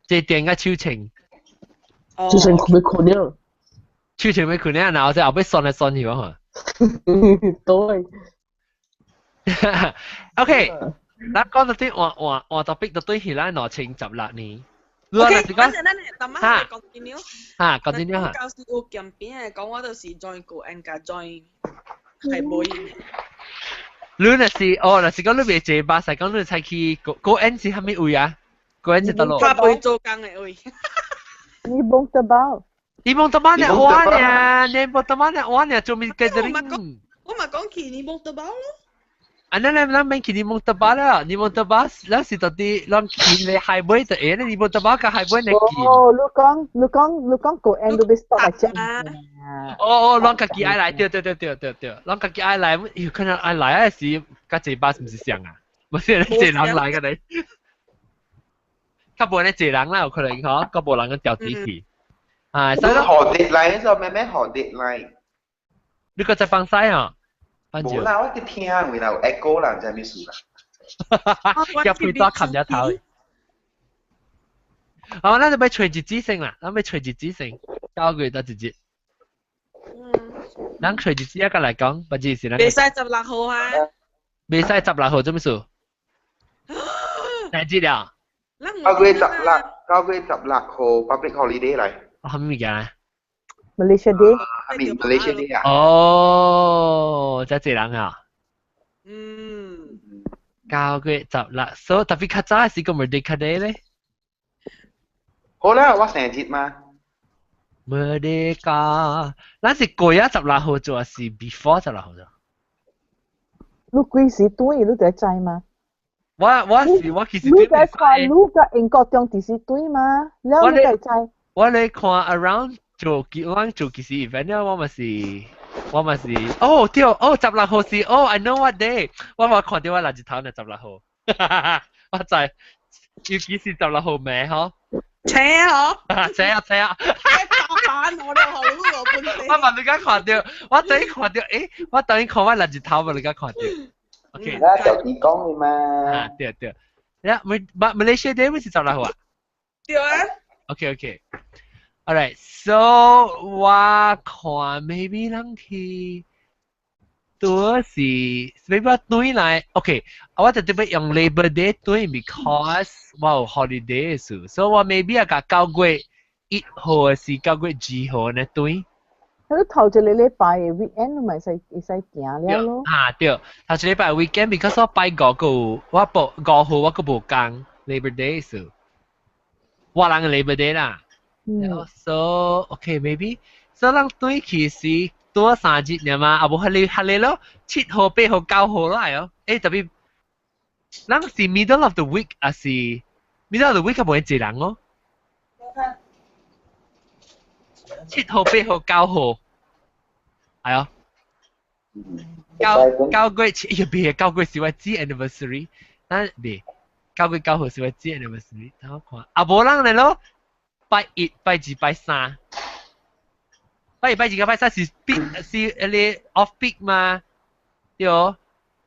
這點嘅超情。就算佢困了。超情未困了，然後就後尾算嚟算去喎。對。OK。嗱，講到啲我 topic 到對起來攞情16年。OK，反正咱淡仔係continue。continue 教師有兼邊嘅講，我就是 join 個 N 加 join 係冇嘢。你若是講你未坐巴士，講你才去個 N 是蝦米位啊？個 N 是得咯。他會做工嘅位。你蒙得包？你蒙得包呢？我呢？你蒙得包呢？我呢？做咩嘅啫？我咪講起你蒙得包咯。อันนั้นเราไม่คิดนิมนต์ตบาแล้วนิมนต์ตบาแล้วสิตอนที่ลองกินเลยไฮบอยแต่เอ๋นิมนต์ตบากับไฮบอยเนี่ยกินลูกก้องกูเอ็นดูไปสตอร์จังลองกับกี่ไอไลน์เดี๋ยวลองกับกี่ไอไลน์อยู่ขนาดไอไลน์อะสิกับเจ็บบ้าไม่ใช่像啊ไม่ใช่เจ็บหลังไลน์กันเลยข้าบนเนี่ยเจ็บหลังแล้วคนเลยเขาข้าบนหลังกันเดี่ยวตีที所以學ด็ดไลน์就咩學ด็ดไลน์你個在幫曬啊冇啦，我啲聽，然後 echo 啦，唔知係咩事啦。入去多冚一頭。好，那就俾隨住知性啦，咁俾隨住知性交佢多直接。咱隨住知一個嚟講，不知是哪？未使16號啊！未使16號做咩事？哪知了？9月16號 public holiday 嚟。係咩嘢啊？ Malaysia Day。Malaysia Day 啊？哦，真係人啊！9月16，所以特別較早係個 Merdeka Day 咧。好啦，我生日嘛。Merdeka，咱是過咗16號做，是 before 16號做。你幾時對？你在知嗎？我其實你在看你個英國中幾時對嗎？แล้ว你在知？我嚟看 around。做其實 event 咧，我咪是對16號是I know what day，我看到我垃圾桶係16號，我就係要幾時16號咩嗬？扯啊！我問你而家看到，我等於看到，我等於看我垃圾桶嘛，你而家看到。OK，那就你讲的嘛。对对。呀，Malaysia Day 是16號啊？对啊。OK。Alright， so 我看 maybe 咱去多是 maybe 對來 OK，我就特別用 Labor Day 對 because 我有 holiday 數，所以我 maybe 啊甲9月1號是9月2號呢對。佢頭一個禮拜嘅 weekend 咪使行了咯。對，頭一禮拜 weekend because 我拜5個我5號我個無工 Labor Day 數，我人嘅 Labor Day 啦。So okay maybe so 咱對其實多3日呢嘛，啊無係你咯，7號、8號、9號咯係哦。特別咱是 middle of the week 還是 middle of the week 冇濟人哦。7號、8號、9號係哦。9月7，別9月是我知 anniversary， 咱別9月9號是我知 anniversary， 等我看，啊無人嚟咯。拜1、拜2、拜3，拜1、拜2、拜3是 peak 是你 off peak 嘛？對哦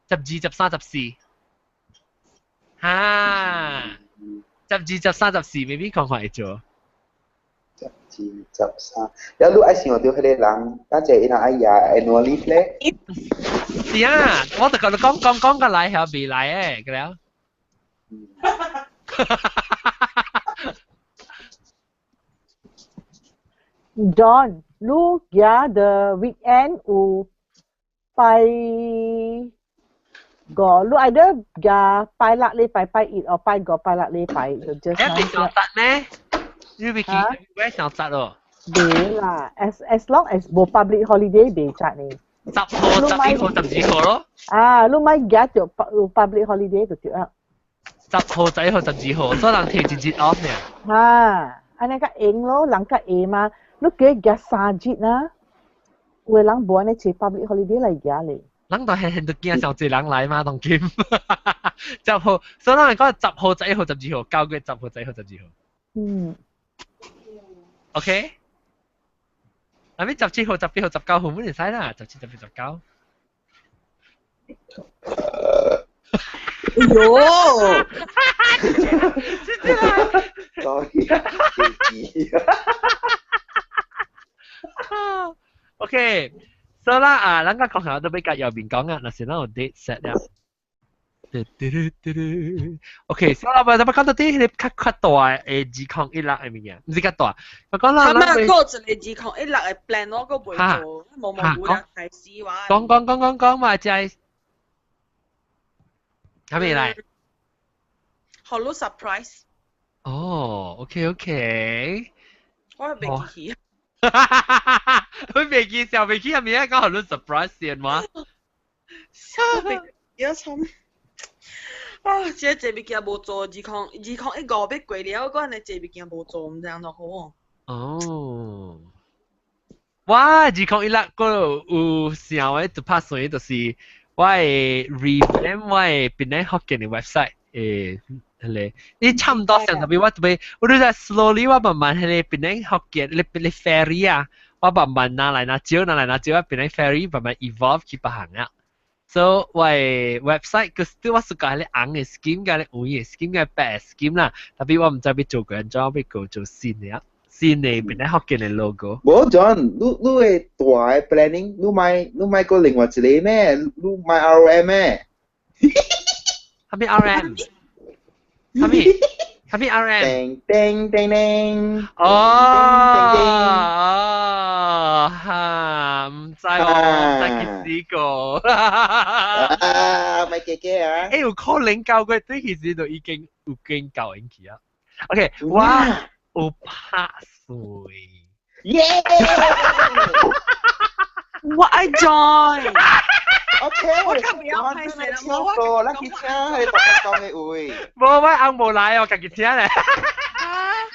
，12、13、14，哈，12、13、14 maybe 看會做。12、13，แล้วลูกไอ้สิ่งที่เขาเรียกหลังตั้งใจอีน่าไอ้ยา annual leave เลย是啊，我就講個來係未來誒，咁樣。John，你而的 weekend 有拜5，你either 而拜6禮拜拜1，或拜5拜6禮拜，就 just 一定上節咩？你未見咩上節咯？未啦 ，as long as 冇 public holiday 未節呢。10號、11號、12號咯。你咪而就有 public holiday 就對啦。10號、11號、12號，所以人提一日 off 呢。安尼較應咯，人較會嘛。你幾日3日啊？有人無安尼找 public holiday 來行咧。人就係都驚上濟人來嘛，當今。10號，所以人講10號、11號、12號，9月10號、11號、12號。OK。咁你17號、18號、19號冇人使啦，17、18、19。喲！真係。sorry，OK，所以啦咱個講下都比較右邊講啊，嗱是咱有 date set 啊。OK，所以啦，我哋講到啲你較大嘅201係乜嘢？唔是較大，我講啦。咁啊，嗰一個201嘅 plan 我個未做，冇冇人提示話。講嘛，就係係咪嚟？好多 surprise。哦，OK，我係未記起。佢未記時候未記係咪講好多 surprise 先嘛？有慘。這物件無做201要過了，嗰陣這物件無做，唔知樣就好哦。哦。哇，201個有成位就拍算就是我係 revamp 我係邊啲學嘅 website 誒，你差唔多上特別我特別，我都在 slowly 我慢慢係邊啲學嘅你 ferry 啊，我慢慢拿來拿招，邊啲 ferry 慢慢 evolve 去行啊。So 我係 website 個 still 我是講係紅嘅 scheme 嘅，黃嘅 scheme 嘅白 scheme 啦，特別我唔知要做個人裝，要做新嘅。邊啲學嘅 logo。冇 John，你係大嘅 planning，你買個另外一個咩？你買 RM 咩？係咪 RM？係咪 RM？叮。唔知喎，真係試過。咪嘅啊！有可能9月對其實都已經夠應期啊。OK， 哇，有拍水。耶！我愛 join。OK，我今日有拍攝啦，我拉起車喺度講嘅會。冇喂，啱冇來我自己聽咧。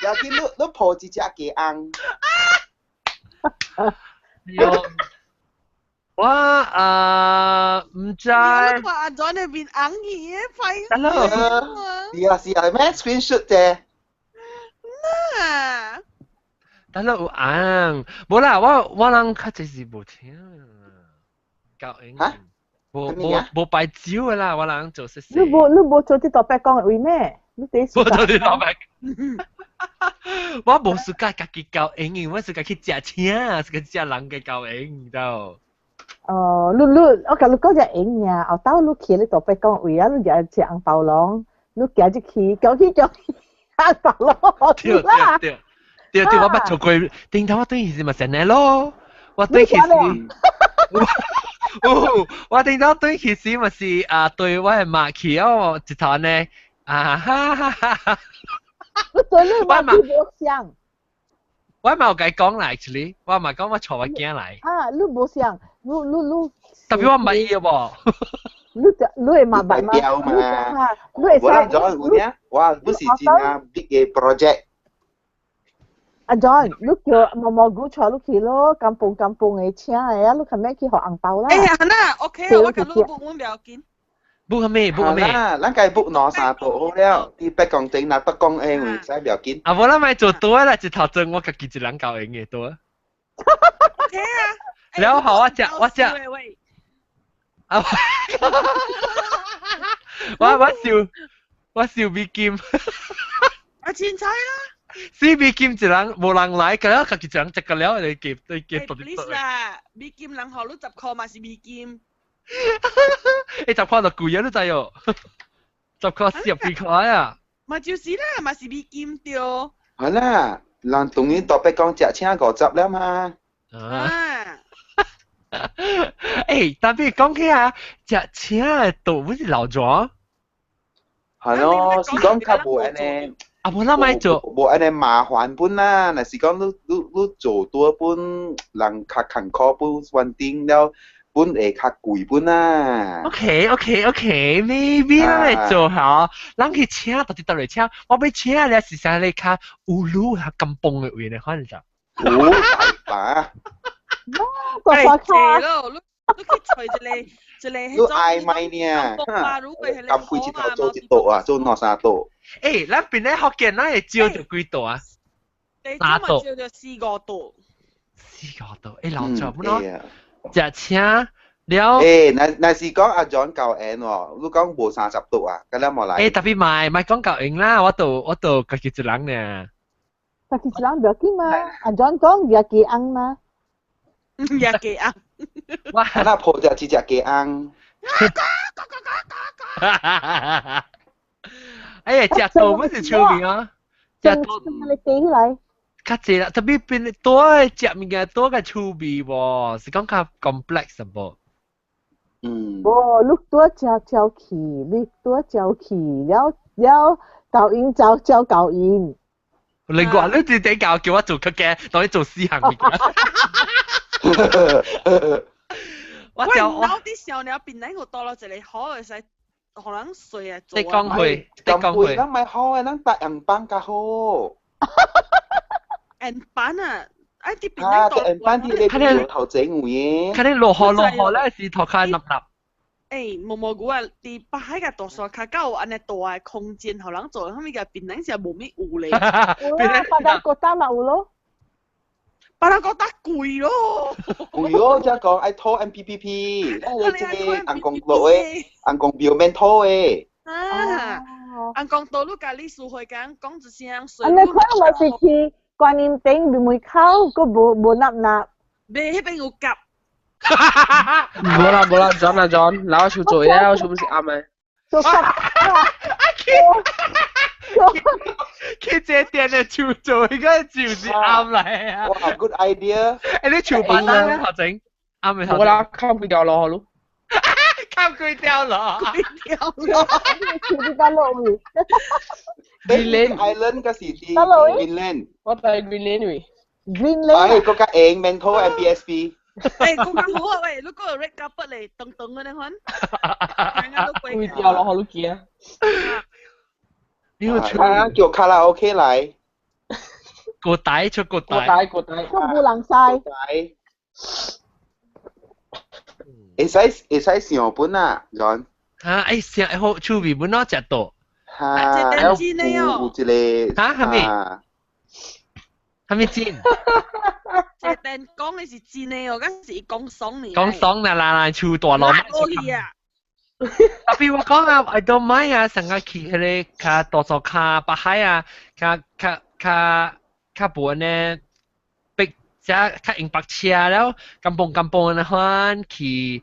有見你抱住隻嘅硬。我唔知。我話阿 John 係變硬嘢，快。Hello。是啊，咩 screenshot 啫？嗱。得啦，有硬，冇啦，我人較就是無聽。教應。嚇？冇擺酒嘅啦，我人做食。你冇做啲特別講嘅位咩？你第一冇做啲特別。我冇暑假家己教英，我暑假去食車，是個食人嘅教英，你知道？哦，我甲你講只英呀，後頭你去你特別講位啊，你就食紅包郎，你行一去，叫紅包郎，對，我捌做過，頂頭我對時咪成日咯，我對其實。我頂到對其實咪是對我係默契哦，一頭呢哈哈哈！你對你默契冇像，我冇計講嚟，actually，我唔係講我坐我驚嚟。你冇像，你，特別我唔係嘅噃。你係默白嘛？你係我諗咗會咩？哇，不是真啊 big 嘅 project。阿 John，你叫毛菇坐你去咯，kampung嘅車嚟啊，你係咩去學紅包啦？哎呀，那 OK，我甲你報我唔要緊。報個咩？咱計報攞三度好了，啲北講整那北講誒，唔使唔要緊。啊，我諗咪做多啦，一頭陣我自己一人教應嘅多。OK 啊。แล้ว好我只啊，我笑美劍。啊，凊彩啦。CB 劍一人無人來，咁樣自己一人食個了，你夾到啲。please 啦，美劍人學你10塊嘛是美劍。你10塊就貴啊，你知喎，10塊12塊啊。咪就是啦，嘛是美劍對。係啦，人同你特別講隻車50啦嘛。啊。誒，特別講起啊，隻車度好似流咗。係咯，是講較無安尼。啊，冇啦，咪做，無安尼麻煩本啦。若是講你做多本，人較坎坷本穩定了，本會較貴本啦。OK，maybe 咱嚟做下，咱去請到底到嚟請，我俾請你時常嚟看烏魯下咁崩嘅位咧，可能就。好大把。係謝咯，你去隨一個你嗌咪呢？咁貴一頭做一度啊，做兩三度。誒，咱邊咧福建咱會招到幾度啊？3度。招到4個度。4個度，誒老咗唔咯？隻車了。若是講阿 John 教人喎，你講無30度啊？咁樣冇嚟。特別咪講教人啦，我度自己一人呢。自己一人唔要緊嘛？阿 John 講要幾啱嘛？也幾啱。哇！那抱隻隻幾啱。哎呀，隻度乜是超面啊？隻度你記起來。較濟啦，特別變多嘅隻物件多嘅超味喎，是講較 complex 噃。你多招氣，你多招氣，了教員教教員。你話你自己教我做佢嘅，當你做試行物件。喂，攞啲小鳥變嚟好多咯，就你可能使可能水啊做啊。你講佢，咱咪好嘅，咱搭人班較好。人班啊，啲變嚟多。人班啲你邊頭整嘅？佢哋落河咧是頭殼立。誒，毛菇啊，啲擺喺個度數較夠安尼大嘅空間，可能做，後面嘅變嚟就冇咩有咧。巴達哥打咪有咯。巴達哥打貴咯。貴咯，即係講愛拖 MPPP，我即係硬講落嘅，硬講表面拖嘅。硬講到你家你數去講一聲水。你可能咪是去觀音頂門口，個無納。未迄邊有夾。冇啦，John，嗱我做做嘢，我做唔識啱咪。做夾。佢這點嘅潮做應該就是啱嚟啊！哇 ，good idea！誒，你潮板單咧頭整啱咪頭？冇啦，砍佢掉落去咯。砍佢掉落。潮啲得落去。Greenland Island 嘅是啲 Greenland。我睇 Greenland 喂。Greenland。嗰個英文拖 MBSB。誒，嗰個好啊喂，你嗰個 red carpet 嚟等等嘅你看。會掉落去都見啊！叫卡拉 OK 嚟，個底出個底，個底，都冇人晒。會使上本啊，John。嚇！誒上好趣味本咯，食到。嚇！有一個嚇係咪煎？这等讲的是真的哦，嗰是讲爽呢。講爽啦，厝大路。辣落去啊！特別我講啊 ，I don't mind 啊，成日去迄個較多數較北海啊，較本呢，逼只較英白車了，金邦那款去一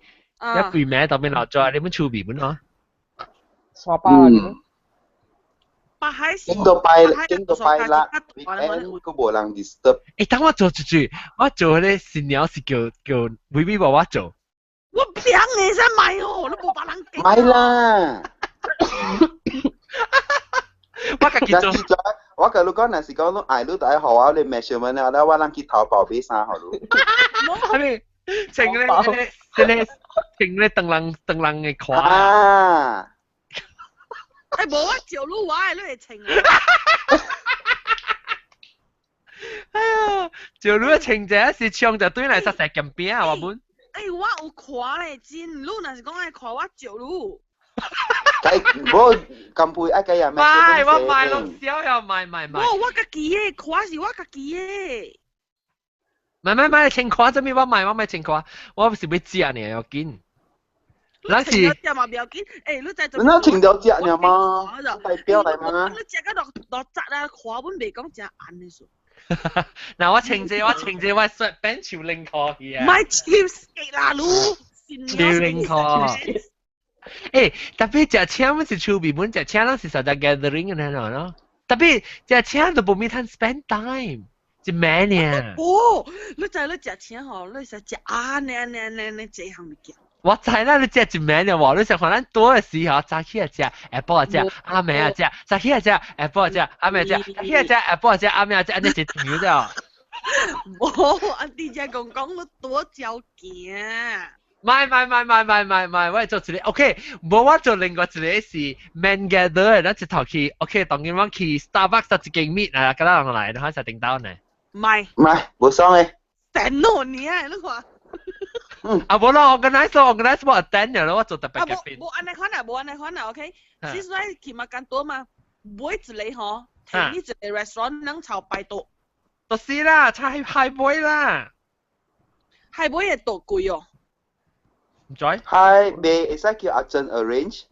對名當邊落咗，你們厝邊門啊？沙巴嗰啲。北海是。經到拜啦 ，weekend 個無人 disturb。誒，等我做住，我做咧新娘是叫妹話我做。我平你先買哦，你冇把人驚。買啦。我家己做。我甲你講，若是講你愛你愛互我你 measurement 啊，แล้ว我咱去淘寶買衫互你。係咪？請咧鄧冷嘅款。啊！誒冇啊，照路話你係請啊。哎呀，照路請者是唱就對嚟實石咁邊啊，我們。誒，我有看咧，真，你若是講愛看我照路。我咁配一個人咩？買我買落少又買。我家己嘅，看是我家己嘅。買情況做咩？我買情況，我是要食呢要緊。那是。情咗嘛不要緊，誒，你在做。那情咗食呢嘛？代表嚟嘛？你食個落雜啊，看本未講正硬嘅數。嗱，我情節我雪餅潮領課去啊。唔係超死啦，你。潮領課。誒，特別隻車唔是厝邊門，隻車咱是實在 gathering 嘅咯。特別隻車都冇咩通 spend time，一晚呢。哦，你就你隻車嗬，你實隻呢這項物件。我知啦，你食一晚嘅喎，你想可能多嘅時候，早起啊食，Apple 啊食，阿妹啊食，早起啊食，Apple 啊食，阿妹食，早起啊食，Apple 啊食，阿妹啊食，安尼一條啫。冇，阿弟姐講你多照行。買，我做一個 ，OK， 冇我做另外一個是 man gather，咱一頭去 ，OK， 當然我去 Starbucks 一間 meet 啊，嗰啲人來，然後就訂到呢。買，冇爽嘅。等我呢，你看。啊，冇咯 ，organize 我 attend 嘅咯，我做特別嘅邊。冇安尼款啊 ，OK。其實咧，去麥間多嘛，買一個嗬，睇呢一個 restaurant 能炒百多。就是啦，菜海杯啦。海杯係多貴哦。唔知。係未會使叫阿珍 arrange。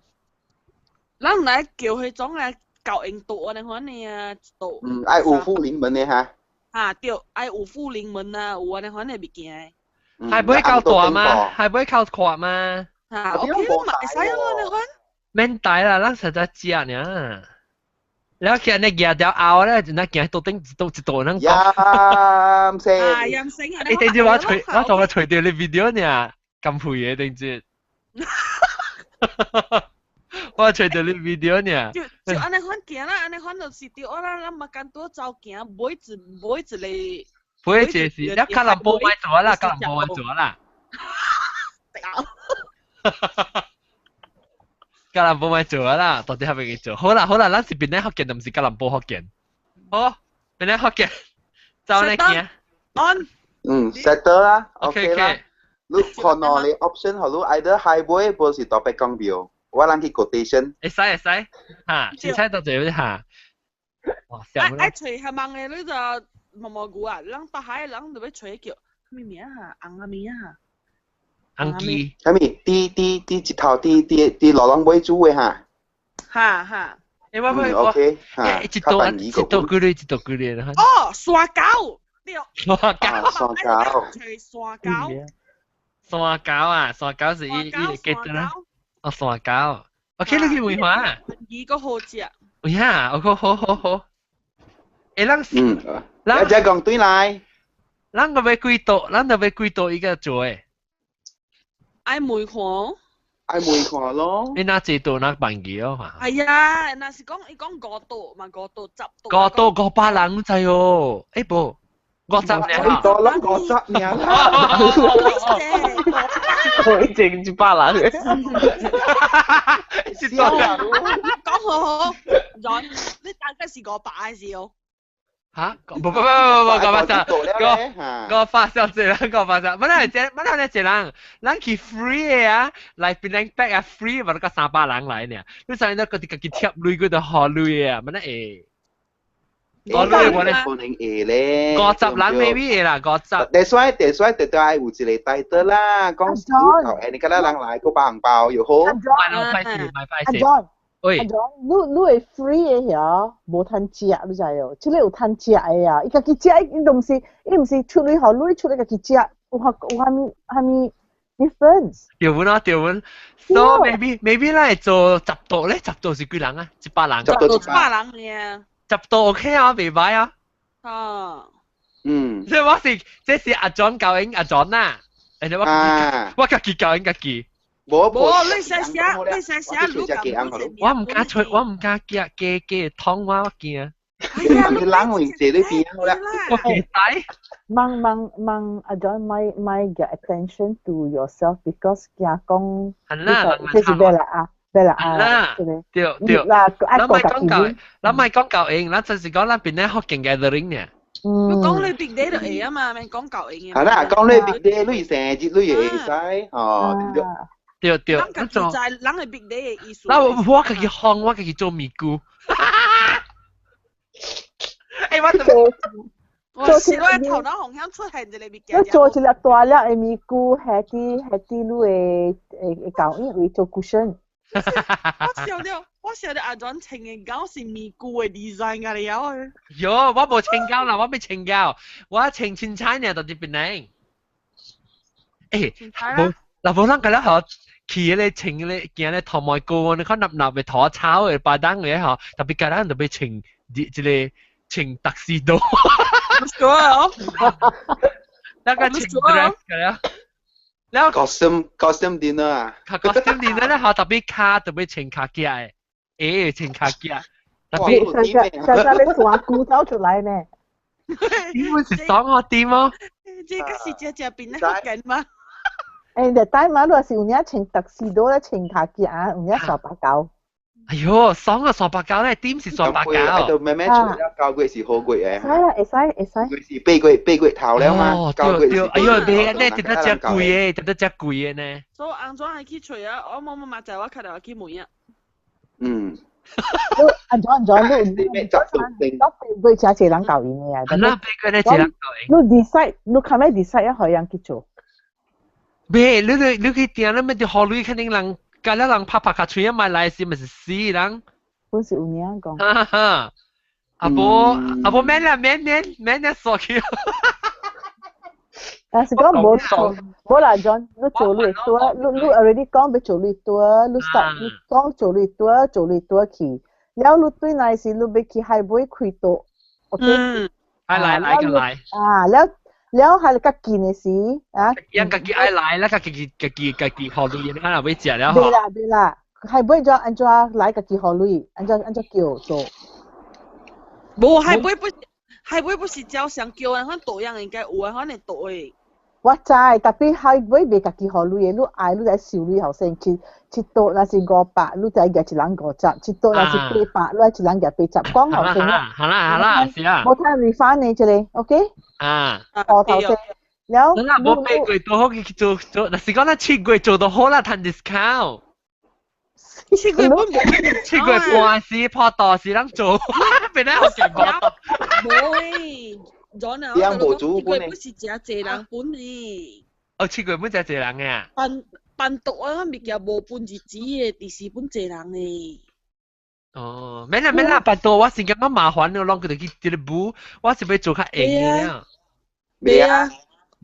咱唔嚟叫佢種啊，舊印度安尼款呢啊，度。愛有富臨門嘅嚇。啊，對，愛有富臨門啊，有安尼款嘅物件。係唔會夠大嘛？係唔會夠闊嘛？啊 ，OK，買晒咯，安尼款。免大啦，咱實在食呢。แล้วแค่เนี่ยแกเดี๋ยวเอาแล้วนะแกตัวติ้งตัวนั่งก็ยามเซ็งยามเซ็งไอ้定住我同我除掉你 video เนี่ย咁配嘢定住我除掉你 video เนี่ย就安尼款行啦，安尼款就是對我啦，咱嘛間多走行，每一個每一件事，你卡林波買咗啦，卡林波買咗啦。吉林波咪做啦，到底係咪佢做？好啦，咱是邊啲福建，就唔是吉林波福建。好，邊啲福建？就你見。settle 啦 ，OK 啦。你看我你 option 好，你 either highway 或是多北港表，我諗去 quotation。會使，嚇，先睇到最嗰啲嚇。哇，笑啦！除係問嘅呢就毛菇啊，咱北海人就要除叫咩名啊？紅啊名啊？紅雞。係咪？啲一頭啲羅朗杯煮嘅嚇。嚇。誒，我 OK 嚇。一道嗰啲啦。哦，沙膠。沙膠。沙膠啊，沙膠是依記得啦。哦，沙膠。OK，你叫咩話？二個好食。呀，好。誒，咱再講對來。咱個要幾多一個做誒？愛梅看。愛梅看咯。你拿幾多拿辦幾哦？係啊，那是講5度，嘛5度10度。5度500人制哦，誒不，50年啊。多啦50年啦。我一整100人。講好，人你大概是500嘅事哦。嚇？不，我發燒這人，我發燒。乜咧這人，咱去 free 嘅啊，來檳城 back 啊 free，或者個300人來呢。你想到嗰啲個貼鐳嗰度學鐳啊，乜咧誒？我都會咧，可能會咧。50人 maybe 會啦，50。That's why 特有一個 title 啦，講少頭誒，你覺得人來個包紅包又好。唔係快事。John，喂，阿 John，你會 free 嘅呀，無趁食，你知哦？即係有趁食嘅呀，伊家己食，伊都唔是出嚟學，你出嚟家己食，有咩 difference？調換咯，調換。So maybe 咧做10度咧，10度是幾人啊？100人。100人嘅。10度 OK 啊，未歹啊。哦。嗯。即係這是阿 John 教應阿 John 啦。誒，我家己教應家己。冇，你寫，我唔敢吹，我唔敢加湯我驚。你冷會借你邊好啦。我幾大？Mang I don't my get attention to yourself because 驚講，即是咩啦？對，咱咪講教應，咱就是講咱邊咧學勁 gathering 呢。你講你 big day 就會啊嘛，咪講教應嘅。係啦，講你 big day，你成日你會使，哦。對，咱家己知，咱係 big day 嘅意思。我家己烘，我家己做米糕。我是我頭腦紅響出現一個物件。你做一粒大粒嘅米糕，下啲你會搞因為做 cushion。我想到阿 John 穿嘅狗是米糕嘅 design 㗎你有啊？喲，我冇穿狗啦，我未穿狗，我穿青菜呢，到啲邊嚟？誒，嗱，冇諗過咧，嗬，佢咧穿咧件咧頭毛膏，你看立嘅頭炒嘅巴當嘅嗬，特別簡單特別穿即係穿特士多。那個穿 dress 嘅咧。แล้ว costume dinner อ่ะ costume dinner 咧เขา特別卡特別穿卡機嘅，穿卡機啊，特別你從古走出來呢？因為是爽我啲麼？這個是只變得好緊嗎？誒，但係馬路是有啲穿特士多咧，穿卡機啊，有啲傻八狗。哎呦，爽啊！傻八狗咧，點是傻八狗？喺度慢慢除咗交貴是好貴嘅。會使。貴是背貴頭了嘛？交貴是。哎呦，你咧值得隻貴嘅，值得隻貴嘅呢。所以硬裝係去除啊！我冇買就我睇到去門啊。嗯。硬裝，你咩執定？佢就係人教應嘅。係啦，背貴咧係人教應。你看咩 decide 一可以去做？咩？你去點咧？咩啲學女肯定人。隔了人拍卡吹啊，買來時咪是死人。本是有人講。哈哈，阿婆免啦鎖起。但是講冇錯，冇啦 John，你做越多，你 already 講要做越多，你 start 你講做越多去，แล้ว你對那時你要去係會開到 ，OK？來。啊，แล้ว係家己嘅事啊，人家己愛來啦，家己學女人，可能會食了對啦，係會咗按照來家己學女，按照叫做。冇係會不是照常叫人，可能多樣應該有啊，可能多誒。我知，特別係會未家己學女嘅，你愛你在少女後生去到那是500，你在夾一人50，去到那是800，你一人夾80，講後生啦。好啦，是啊。冇睇 refund 你這裡 ，OK？我頭先，แล้วนั่นแหละโมเปกวยตัวเขาคิด做那是講那七月做到好啦，ทัน discount。七月半時破袋是啷做？變得好勁破袋。冇，John 啊，七月不是真濟人本嘅。哦，七月本真濟人嘅。辦毒啊，物件無本日子嘅，第四本濟人嘅。哦，免啦，辦毒我是感覺麻煩了，啷個就去啲補，我是要做較硬嘅。未啊，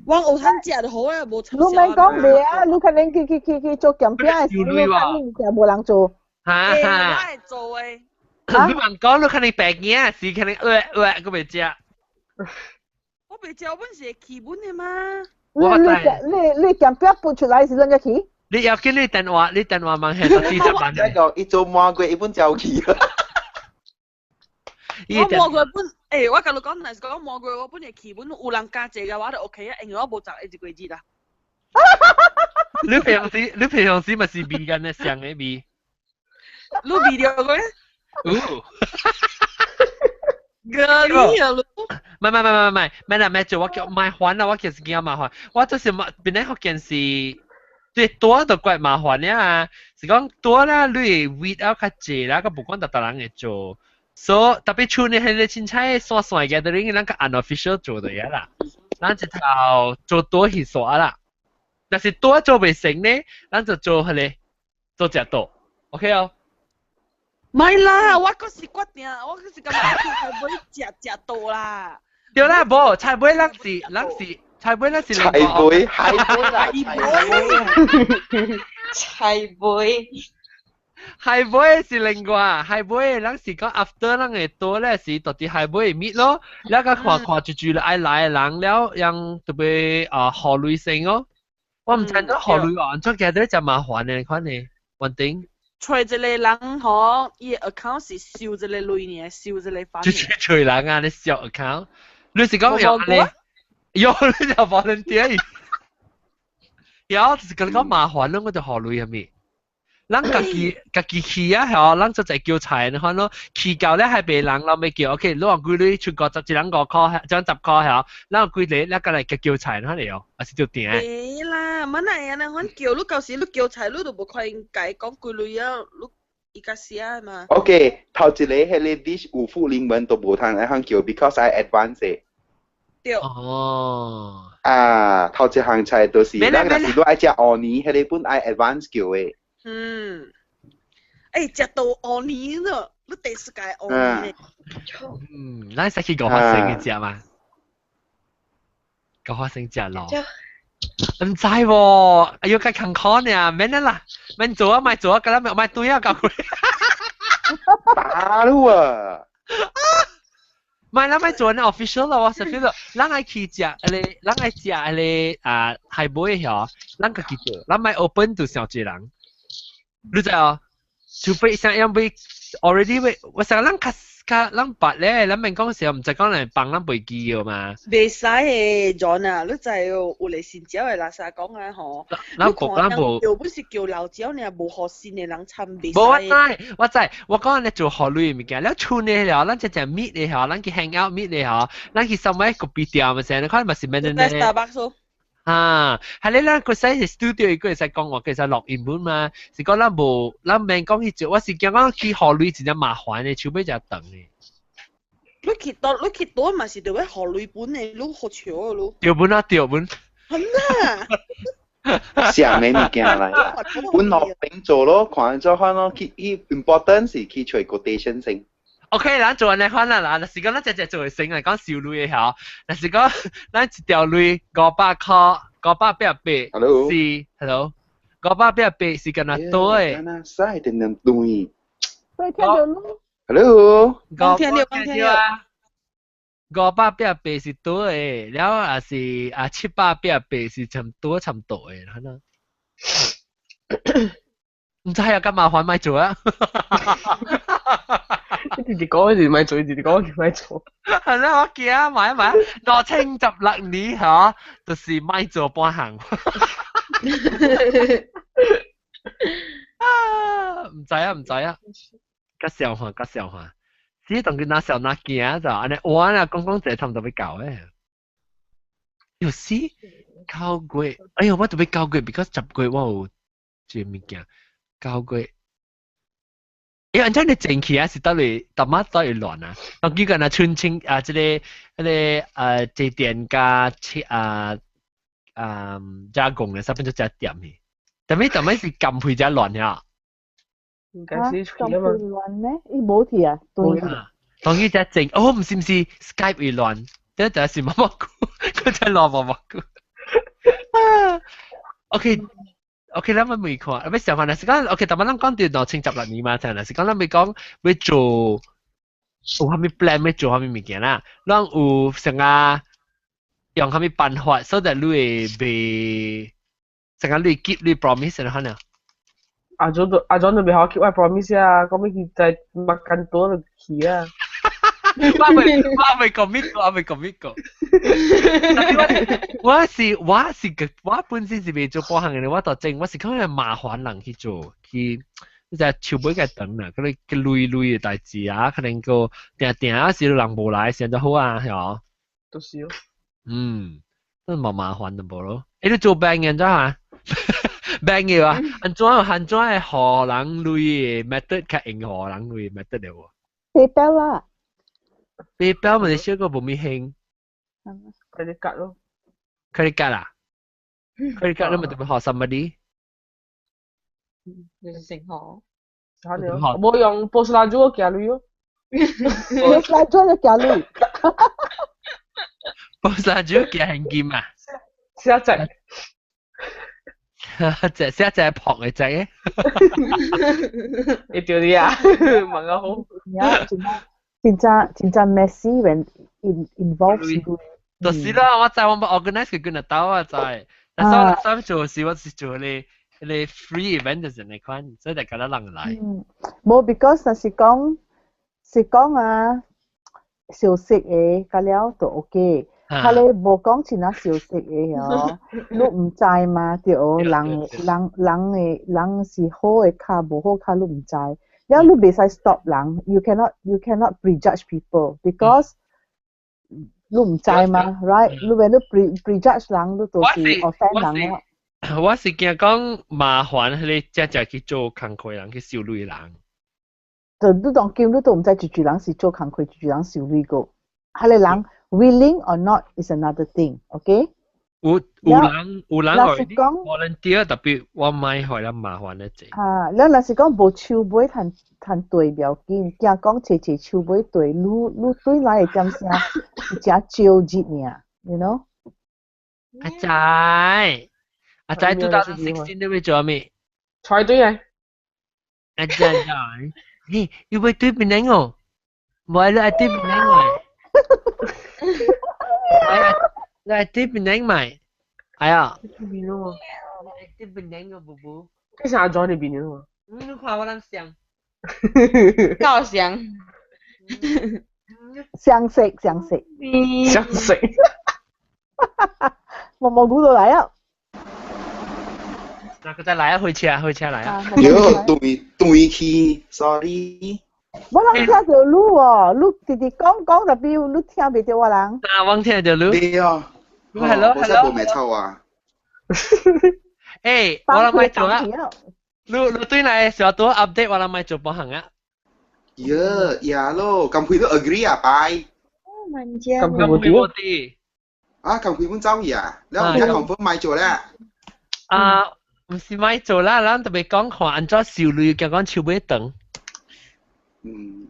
往後攤食就好啊，無插。你咪講未啊？你可能去做鹹餅嘅時，你肯定就冇人做。哈，我係做誒。你問講你肯定白嘢，是肯定個未食。我未食，我本是基本嘅嘛。你鹹餅搬出來是啷個去？你要叫你電話問係40萬。一個一做魔鬼一本就去啦。我魔鬼本，我甲你講，若是講魔鬼，我本係基本有人加謝嘅話就 OK 啊，因為我無賺一個字啦。你平常時咪是味緊嘅上嘅味。你味掉嘅？咖喱啊！唔係啦，做我叫麻煩啦，我其實驚麻煩，我就是變咗件事，最多就怪麻煩啦，是講多啦，你 weed out 較濟啦，個不管特人會做。所以特別處理係你凊彩散散嘅，等於咱個 unofficial 做的嘢啦。咱一頭做多去耍啦，但是多做未成呢，咱就做係咧做只多 ，OK 哦。唔係啦，我嗰時決定，我嗰時咁樣係會食到啦。對啦，無菜尾咱是菜尾咱是柴妹，係妹啦，柴妹，係尾是另外，係尾咱是講 after 咱嘅多咧是到底係尾搣咯，แล้วก็看住來來人了，讓特別學女性哦。我唔知道學女玩咗嘅都就麻煩嘅，看你穩定。找一個人吼，伊 account 是收一個鐳呢，收一個番。就找人啊，你小 account，你是講有你有你就 volunteer， 有就是講麻煩咯，我就學女係咪？咱家己去啊，係咱就係叫菜，你看咯，去夠咧係俾人咯，咪叫 OK，你話佢哋出國就一人5塊，一人10塊係，咱佢哋咧個嚟叫菜，你睇嚟哦，還是叫點？係啦，乜嚟啊？你看叫你舊時你叫菜，你都冇可能解講句類啊，你而家試啊嘛。OK，頭一個迄個 dish 有副靈文都無通嚟行叫 ，because I advance。對。哦。啊，頭一項菜都是，咱若是都愛食芋泥，迄個本愛 advance 叫嘅。食到芋泥咯，你第四屆芋泥。咱使去個學生嘅食嘛？個學生食咯。唔知喎，要計勤考呢，免啦，免做啊，咪做啊，咁啦，咪對啊，教佢。打咯啊！唔係，咱咪做呢 official 咯，我實 feel 到，咱愛去食，咱愛食係妹嗬，咱個記住，咱咪 open to 小濟人。你知啊？除非像因為 already 我成日咱白咧，咱明講時候唔就講嚟幫咱背記嘅嘛。未使嘅 John 啊，你就有嚟善招嘅垃圾講啊嗬。咱無叫本是叫老招，你又無學善嘅人參比。冇我知，我講你做學女物件，你處理了，咱就 meet 你嗬，咱去 hang out meet 你嗬，咱去 somewhere 個 B 店咪成，你看咪是咩呢？係你咱個使係 studio 個使講話，其實錄音本嘛，是講咱無，咱免講去做，我是講講去學女真係麻煩嘅，除非就等嘅。你去多嘛是就要學女本嘅，你學潮啊你。調本啊，調本。係啊。上嘅物件嚟，本學丙做咯，看咗看咯，佢 important 是去找 quotation 先。OK， 咱做安尼款啦，嗱，是講咱只做會成嚟講少女嘅嗬，但是講咱一條女500塊，588是 ，hello， 588是咁樣多嘅。嗱，曬定定對。喂，聽到咯。Hello。講聽了。588是多嘅，然後也是788是差唔多嘅，係啦。唔知有咁麻煩咪做啊？你哋講住咪做，你哋講住咪做。係啦，我記啊，買攞清16年嚇，就是咪做半行。唔知啊，吉祥話。只同佢拿小拿件就，安尼玩啊，講就差唔多要搞誒。有時搞過，哎呀，我特別搞過 ，because 10過我有做物件搞過。因為你整起啊，是到嚟特乜都要亂啊。我記緊啊，春青啊，即係這店加加工嘅，十分鐘就一點嘅。但係是撳配隻亂呀。應該是吹啊嘛。亂咩？伊冇鐵啊，對啊。當佢隻整，哦，唔是 Skype 會亂，第一是毛毛菇，佢隻亂毛毛菇。OK，咱們未看，要想法是講 OK，但係咱講到清16年嘛，就係是講咱未講要做有蝦米 plan 要做蝦米物件啦，咱有成啊用蝦米辦法，所以你會被成啊你 keep 你 promise 啦，可能。阿 John 都未好 keep 我 promise 啊，講咩佢在makan多就去啊。我未 commit 過。我本身是未做半行嘅，我就正我是講係麻煩人去做，去就籌備嘅等啦，嗰啲累嘅代志啊，可能個定啊時人無來，時就好啊，係嘛？都是哦。都麻煩就冇咯。你做病人啫嘛？病嘅話，安怎係學人累嘅 method，較用學人累嘅 method 嚟喎。PayPal 啦。PayPal 咪少個冇咩興 credit card 咯。 ，credit card 啊，credit card 你咪特別學 somebody，你是姓何？嚇你咯，我冇用 post 啦，做個假女咯。我嚟做咗假女。報曬主要嘅現金啊，寫隻。隻寫隻撲嚟隻嘅，你屌啲啊？問我好。真messy when involves 就是啦，我我 organize 佢嗰日到啊，但係我做事我是做你 free event 就係你款，所以大家都能嚟。冇 because 是講啊，小食嘅，咁了就 OK。佢哋冇講前啊小食嘅嗬，你唔知嘛？對，人是好嘅卡，冇好卡你唔知。然後你唔使 stop 人 ，you cannot prejudge people because 你唔知嘛 ，right？ 你為你 prejudge 人，你就是 offend 人咯。我是驚講麻煩，你只去做工課人去收累人。就你當叫你都唔知住人是做工課，住人收累個，係你人。Willing or not is another thing, okay? 有人volunteer 特別我買害人麻煩一隻。你若是講無手尾趁對唔要緊，驚講斜手尾對，你對哪會點聲？是只招節爾 ，you know？ 阿仔2016你會做咩？猜對嘅。阿仔，嘿，要會對邊個？唔係你係對邊個？你係對邊個咪？係啊。對邊個？對邊個寶寶？你想做你邊個？你看我啷想？高翔。相識。毛估到嚟啊！嗱，佢再嚟啊，去車嚟啊！有對去 ，sorry。我人聽到你喎，你直直講特別，你聽唔到我人。啊，我聽到你。對啊。Hello。我真係冇咩錯啊。誒，我諗咪做啊。你對嚟上多 update，我諗咪做幫行啊。呀咯，咁佢都 agree 啊，拜。咁佢冇啲。啊，咁佢本周嘢啊，แล้ว而家 confirm 咪做咧。唔是咪做啦，咱特別講看按照收入嘅講手尾等。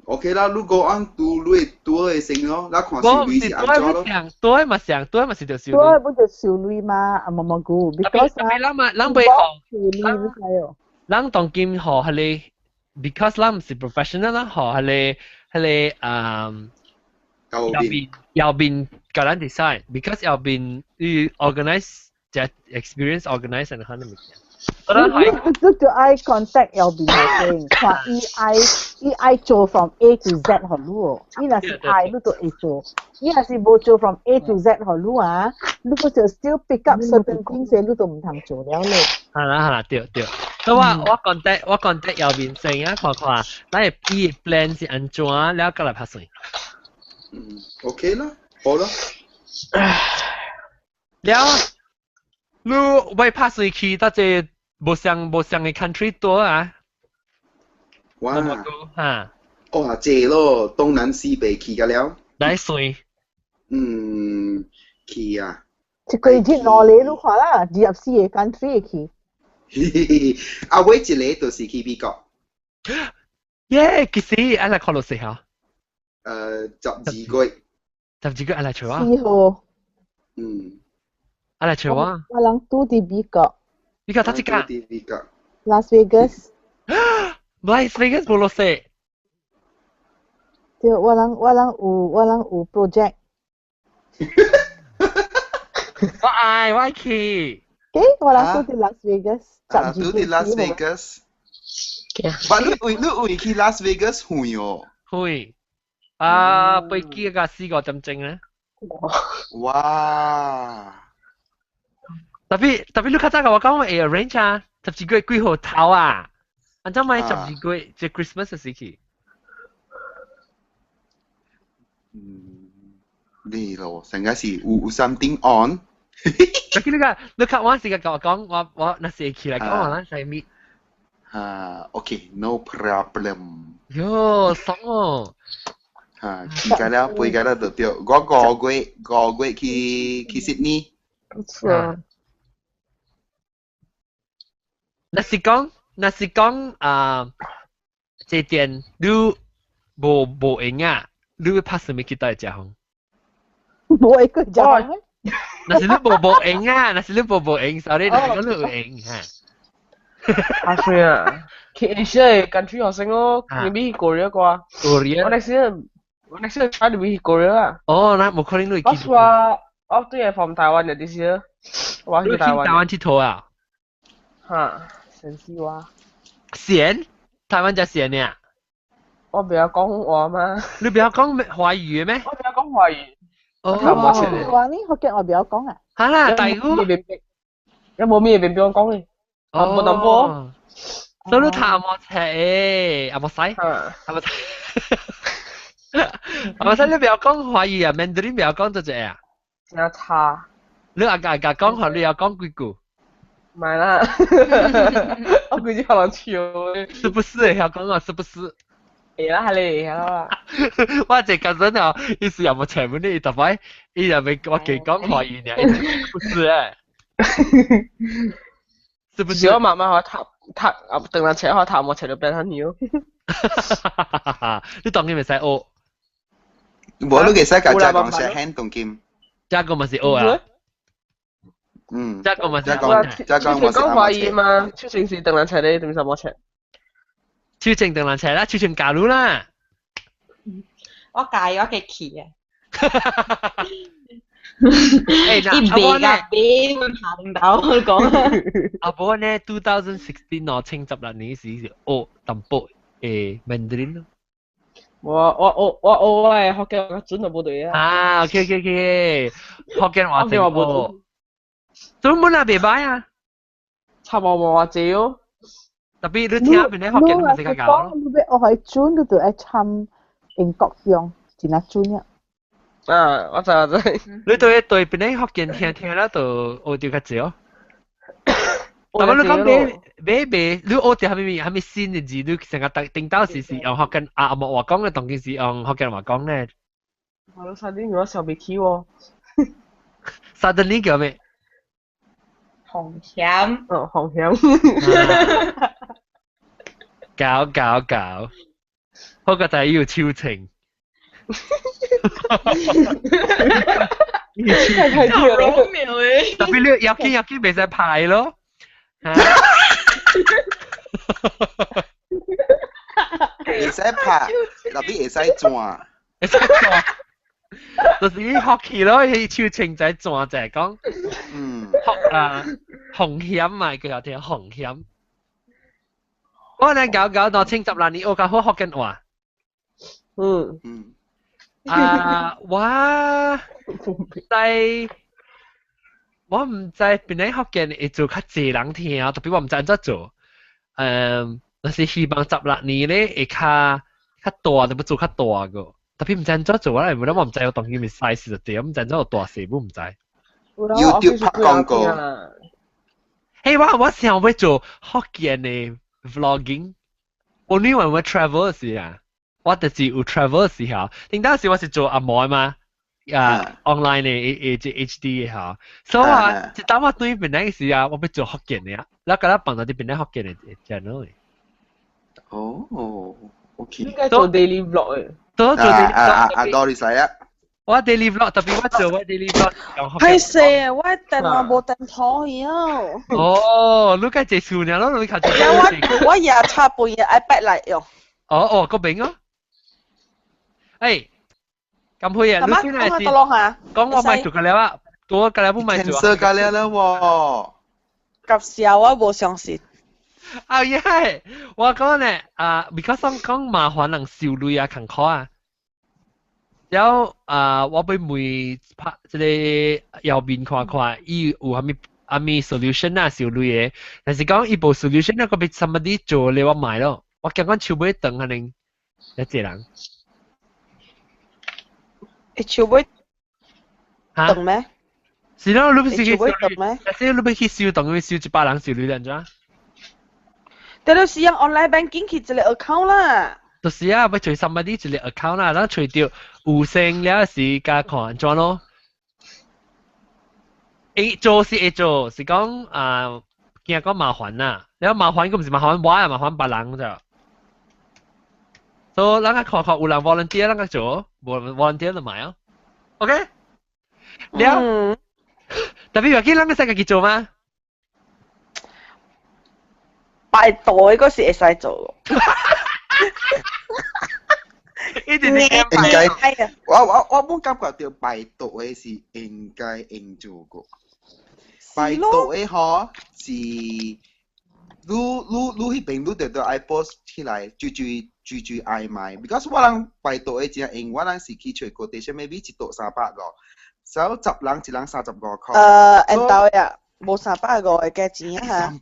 OK 啦，如果按多嘅成咯，那看收率是按照咯。多咪是條收率。多不就收率嘛，冇估 ，because 咱背後，咱當今學係你 ，because 咱唔是 professional 啦，學係你右邊教咱 design，because 右邊organize 就 experience organize and 可能唔見。你就愛 contact 右邊嘅先，看伊愛做 from A to Z 學你喎，伊若是愛你就會做，伊若是冇做 from A to Z 學你啊，你個就 still pick up certain things，你都唔通做了咧。係啦，對。咁我 contact 右邊先啊，看，咱嘅 plan 是安怎，แล้วก็嚟拍算。OK 啦，好啦。แล้ว你會拍算去到這無相嘅 country 多啊？哇！嚇！哦，這咯，東南西北去㗎了。來算。去啊！一個月攞你都看啦，24個 country 去。啊，我一個就是去美國。耶！其實我嚟看落時候。12月。12月我嚟找啊。4號。我嚟找啊。我人住喺美國。美國睇下。Las Vegas。Las Vegas 冇落時。對，我人有 project。我去。我人住喺 Las Vegas。住喺 Las Vegas。你去 Las Vegas 會哦？會。飛機個4個點鐘咧。哇！特別你較早甲我講會 arrange 啊，12月幾號頭啊？按照買12月即 Christmas 嘅時期。你咯，成日是有 something on。你較我時間甲我講，我那時期來講，我咱使 meet。OK，no problem。哟，爽哦！去解了，背解了就對。我5月去 Sydney。不錯。若是講這店你無用啊，你會拍什麼去到食方？冇一個就係咩？若是你無用啊，若是你無用，sorry，你講你有用嚇。啊，係啊，去 Asia 嘅 country 學生咯，maybe Korea 啩。Korea。我 next year try to be Korea 啊。哦，那冇可能你去。我都係 from 台灣嘅，this year。我去台灣佚佗啊？嚇，神奇哇！鹹？台灣就鹹呀？我不要講話嘛。你不要講華語咩？我不要講華語。哦。話呢學嘅我不要講啊。嚇啦，大哥。有冇咩俾我講嘅？冇淡薄。所以你談我切誒，阿冇使，阿冇使。阿冇使，你不要講華語啊，Mandarin 不要講多隻啊。真差。你阿講華語要講幾句？唔係啦，我估計可能潮。是不是？要講啊，是不是？係啦，係你係啦。我只嗰陣啊，意思有冇前面呢？特別，伊又未我幾講華語呢？不是誒。是不是？我慢慢學讀，等人請學讀，我請到變很牛。你當然咪使學。冇，你其實教講寫 hand 動劍。加個咪是學啊。加個咪是學。加個咪是講華語嘛，超正是等人請你，點什麼請？超正等人請啦，超正教路啦。我介咗嘅期啊。誒，阿波呢？俾下領導講。阿波呢？2016我清10年時學淡薄Mandarin 咯。我係學嘅我準就冇對啊。OK，學嘅話正喎。做乜那別擺啊？差冇話少。特別你聽下邊啲學嘅咪成日搞咯。我係準到一參英國樣，真係準呀。我知。你對邊啲學嘅聽啦，就學掉較少。但係你講你學掉係咪新嘅字？你成日聽到時用學緊冇話講嘅，當件事用學緊話講咧。我都差啲如果小鼻涕喎。Suddenly 叫咩？紅險。紅險。搞，嗰個就係要超情。太跳啦！特別你入邊未使排咯。會使拍，特別會使轉。就是啲學期咯，佢超情就係轉就係講。紅險嘛，佢有聽紅險。我哋搞到清10年，我教好學緊話。我唔知邊啲學緊會做較濟人聽，特別我唔知安怎做。我是希望16年咧會較大，特別做較大個。特別唔知安怎做，我唔知有當佢咪 size 就對，唔知安怎有大細，我唔知。YouTube 拍廣告。我想要做學緊嘅 vlogging。我呢陣我 travel 時啊，我就是有 travel 時候，頂當時我是做阿妹嘛，online 嘅 HD 嘅嚇，所以話一當我對邊個時啊，我要做學緊嘅啊，然後嗰啲幫到啲邊個學緊嘅 channel 嘅。OK。應該做 daily vlog 嘅。都做 daily vlog。Doris 嚟啊！我 daily vlog 特別我做我 daily vlog 用學緊。係寫我電話冇電筒樣。哦，你梗係借數呢咯，你靠借。我也插部嘢 iPad 嚟用。嗰邊啊？誒，咁佢啊，你先係講我咪做㗎啦，我㗎啦唔係做。cancel 㗎啦喎。及時候我冇相信。我講咧because 講麻煩人少女啊，勤考啊。有我俾妹拍即係右邊看，伊有係咪 solution 啊，少女嘢。但是講伊部 solution 咧，個俾 somebody 做你我買咯。我驚講手尾等可能一隻人。手尾等咩？是咯，你不是去手尾等咩？但是你不去收，等於收100人少女點咋？對了，是用 online banking 去一個 account 啦。就是啊，要做什麼啲一個 account 啦，咱除掉有剩了時加看怎咯。做是會做，是講驚講麻煩呐，然後麻煩佢唔是麻煩我啊，麻煩別人咋。所以咱個看有人 volunteer 咱個做，無 volunteer 就買啊。OK？了，特別話見咱個使家己做嗎？拜袋嗰時會使做。應該，我冇感覺到拜袋嘅是應該應做過。拜袋嘅嗬是，你迄邊你就愛 post 起來，最愛買 ，because 我人拜袋嘅真用，我人是去找 quotation maybe 一袋300個，所以10人一人35塊。按到呀，冇300個嘅價錢啊。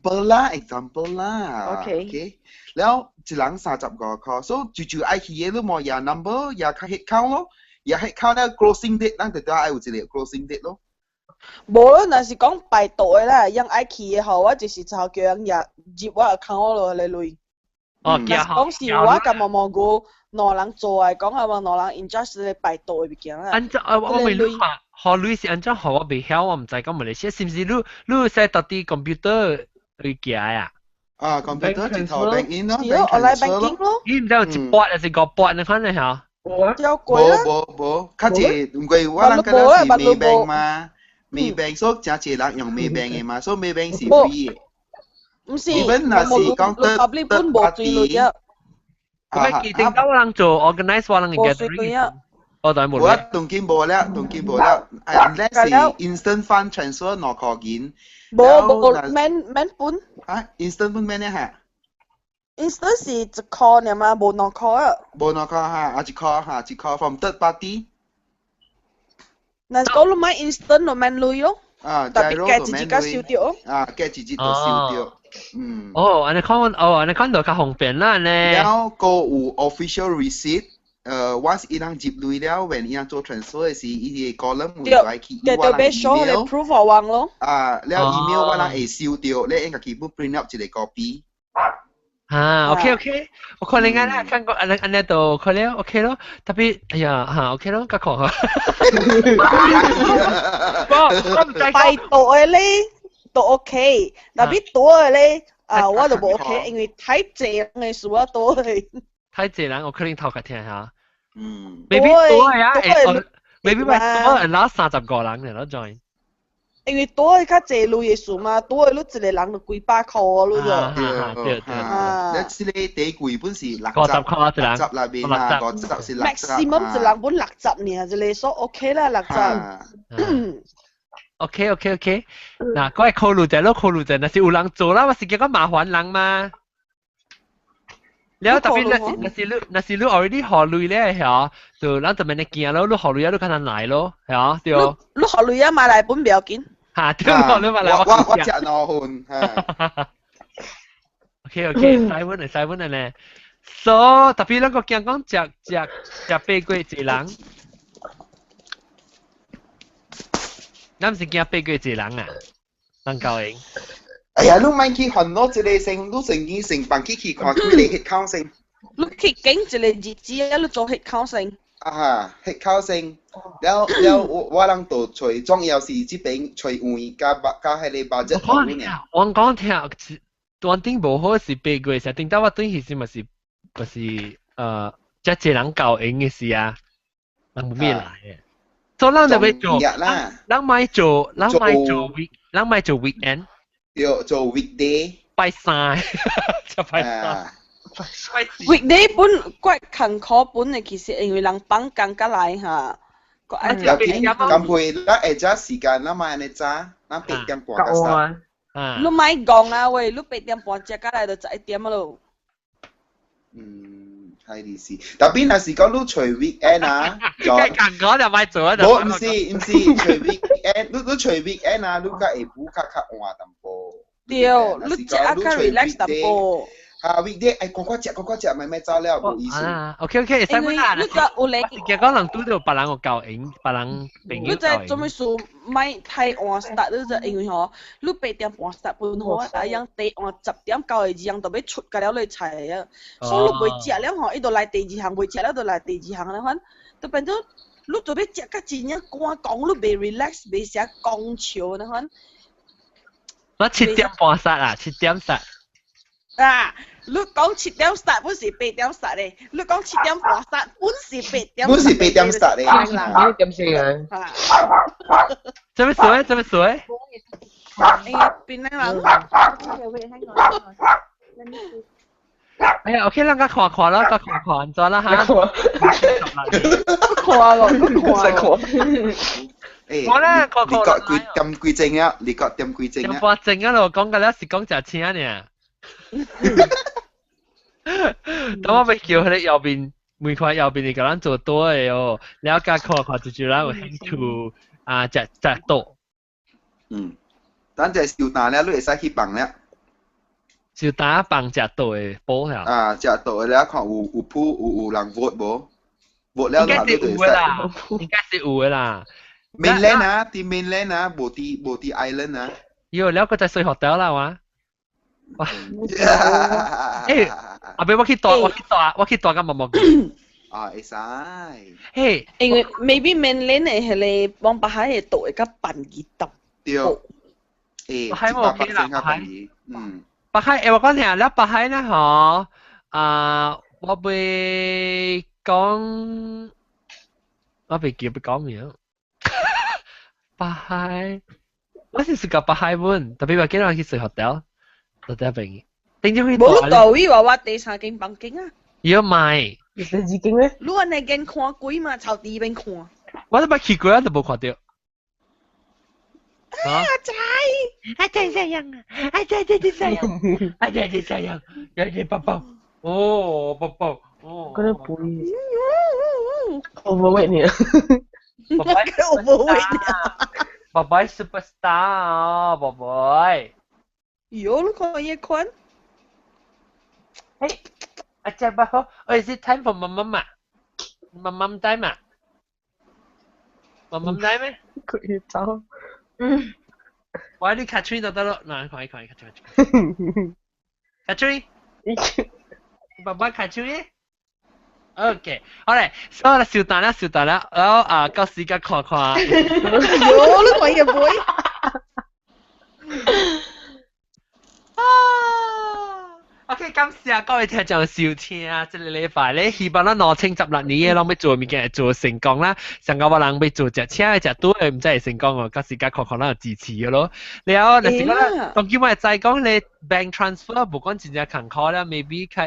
example 啦。OK。แล้ว一人35塊，所以最愛去嘅，你冇嘢 number，嘢卡 head count 咯，嘢 head count 咧 closing date，咱就都愛有一個 closing date 咯。無咯，若是講排隊啦，用愛去嘅話，我就是就叫人入我 account 咯嚟類。講是我咁望個兩人做嘅，講係話兩人 in charge 嚟排隊嘅件啦。按照我未諗下，學類是按照學我未曉，我唔知講馬來西亞是唔是你使到啲 computer 去記啊computer 直頭 bank in 咯，online banking 咯。你唔知有一撥還是個撥你看下嚇？有貴啦。冇，較濟唔貴，我人覺得是 Maybank 嘛，Maybank 所以真濟人用 Maybank 嘅嘛，所以 Maybank 是 free 嘅。唔是，你若是講得你本無最類啊。佢係定到我人做 organize 我人嘅 gathering。我當然冇。我當然冇了，unless 是 instant fund transfer 2塊錢。冇免本。instant 本咩呢嚇 ？instant 是1塊呢嘛，冇2塊啊。冇2塊嚇，1塊 from third party。嗱，講你買 instant 就免累咯。特別價自己燒掉。價自己都燒掉。安尼看到較方便啦呢。然後個有 official receipt。once 伊人接累了 ，when 伊人做 transfer 時，伊個 column 會來去伊我人 email。proof 我忘咯。了 email 我人會燒掉，你應該佢本 print up 一個 copy。OK，我可能啱看過安尼度可能 OK 咯，特別哎呀OK 咯，較狂啊。拜到嘅咧都 OK，特別多嘅咧我就冇 OK，因為太濟人嘅事我多嘅。太濟人我可能頭殼聽下。maybe 多呀，maybe 咪多人攞30個人嚟咯 join。因為多較濟類嘅事嘛，多你一個人就幾百塊咯就。對。你知你第幾本是60塊一人。60那邊啊，60是60。maximum 一人本60呢，就你說 OK 啦60。OK，嗱，嗰係考慮者，那是有人做啦，我是叫個麻煩人嘛。แล้ว特別那是你 already 學累咧嚇，就咱就咪你見咯，你學累啊，你看他來咯，嚇對。你學累啊，買來本唔要緊。嚇，對，學累買來我食2份。OK，使穩咧。所特別咱個驚講食八過一人，咱唔是驚八過一人啊，能夠贏。哎呀，你咪去煩惱一個先，你成件成辦去看佢哋 head count 先。你去揀一個日子啊，你做 head count 先。head count 先，了我人度找重要是這邊找位加迄個 budget 好呢。我講聽，斷定無好是八個時，定到我對其實咪是即係人教贏嘅事啊，人冇咩來嘅。所以咱就要做，咱咪做 weekend。做 weekday， 拜三，就拜三。weekday 本骨勤苦本嘅，其實因為人放工過來嚇，個按照咁配，咱下晝時間，咱咪安尼早，咱8點半個時。你咪講啊喂，你8點半接過來就11點咯。係啲事，特別那時講你除 weekend 啊，就勤苦就咪做啊，唔是除 weekend，你除 weekend 啊，你個下晡較晏淡薄。對，你即刻 relax 淡薄。weekday 趕快食，咪走了，冇意思。OK，使乜啊？你個有你，其實講人拄到別人有教應，別人朋友你在做咩事？咪太晏 start 你就因為嗬，你8點半 start 半好，但係樣第晏10點9個字樣就要出㗎了你菜啊，所以你未食了嗬，伊就來第二行，未食了就來第二行啦，反就變咗你做要食個真樣趕講，你未 relax，未寫講潮啦，反。我7點半殺啊，7點殺。啊！你講7點殺，本是8點殺咧；你講7點半殺，本是8點。本是8點殺咧。幾點先啊？做咩水？做咩水？哎呀，邊個人？哎呀，OK 啦，我看啦，我看咗啦嚇。看咯，看。我咧，你覺點幾正啊？你覺點幾正啊？點正啊？咯，講嘅咧是講食錢呢。咁我咪叫佢哋右邊每塊右邊你個人做多嘅哦，你有加看就啦，會興趣啊食多。等陣燒蛋咧，你會使去放咧。燒蛋放食多嘅煲呀。啊，食多咧，看有鋪有人 vote 冇？vote 了應該是有嘅啦，應該是有嘅啦。mainland 啊，啲 mainland 啊，冇啲 island 啊。有了個在睡 hotel 啦哇。誒，阿伯我去大個毛毛。啊，會使。嘿，因為 maybe mainland 係你往北海嘅島嘅個辦儀島。對。誒，北海冇 OK 啦，北海。北海誒，我講聽啦，北海咧嗬，我會講，我會叫佢講名。北海，我是個北海灣，特別話幾多人去睡 hotel。就得病，定咗去冇道理話我第三間房間啊！要買，第四間咩？你話你間看鬼嘛？朝第邊看。我都冇去過，都冇看到。阿仔，阿仔這樣啊！阿仔這樣，阿仔這樣，有隻寶寶，哦，寶寶，哦。嗰啲背。overweight 你啊！寶寶 overweight 你啊！寶寶 superstar 啊，寶寶。有你看嘢看。Hey, acha bajo. Oh, is it time for mama? Mama time ah? Mama time eh? 佢走。我啲 Katrin 就得咯，嗱，快 Katrin。爸爸 Katrin。OK， 好嘞，所以啦，笑蛋啦，然後到時間看看。有你看嘢背。OK， 感謝各位聽眾收聽啊！這個禮拜咧，希望咱2016年嘅，咱要做物件做成功啦。上個我人要做隻車隻多嘅，唔知係成功哦。到時間看看咱就支持嘅咯。然後，但是講當今日再講你 bank transfer，無講真正坎坷啦 ，maybe 較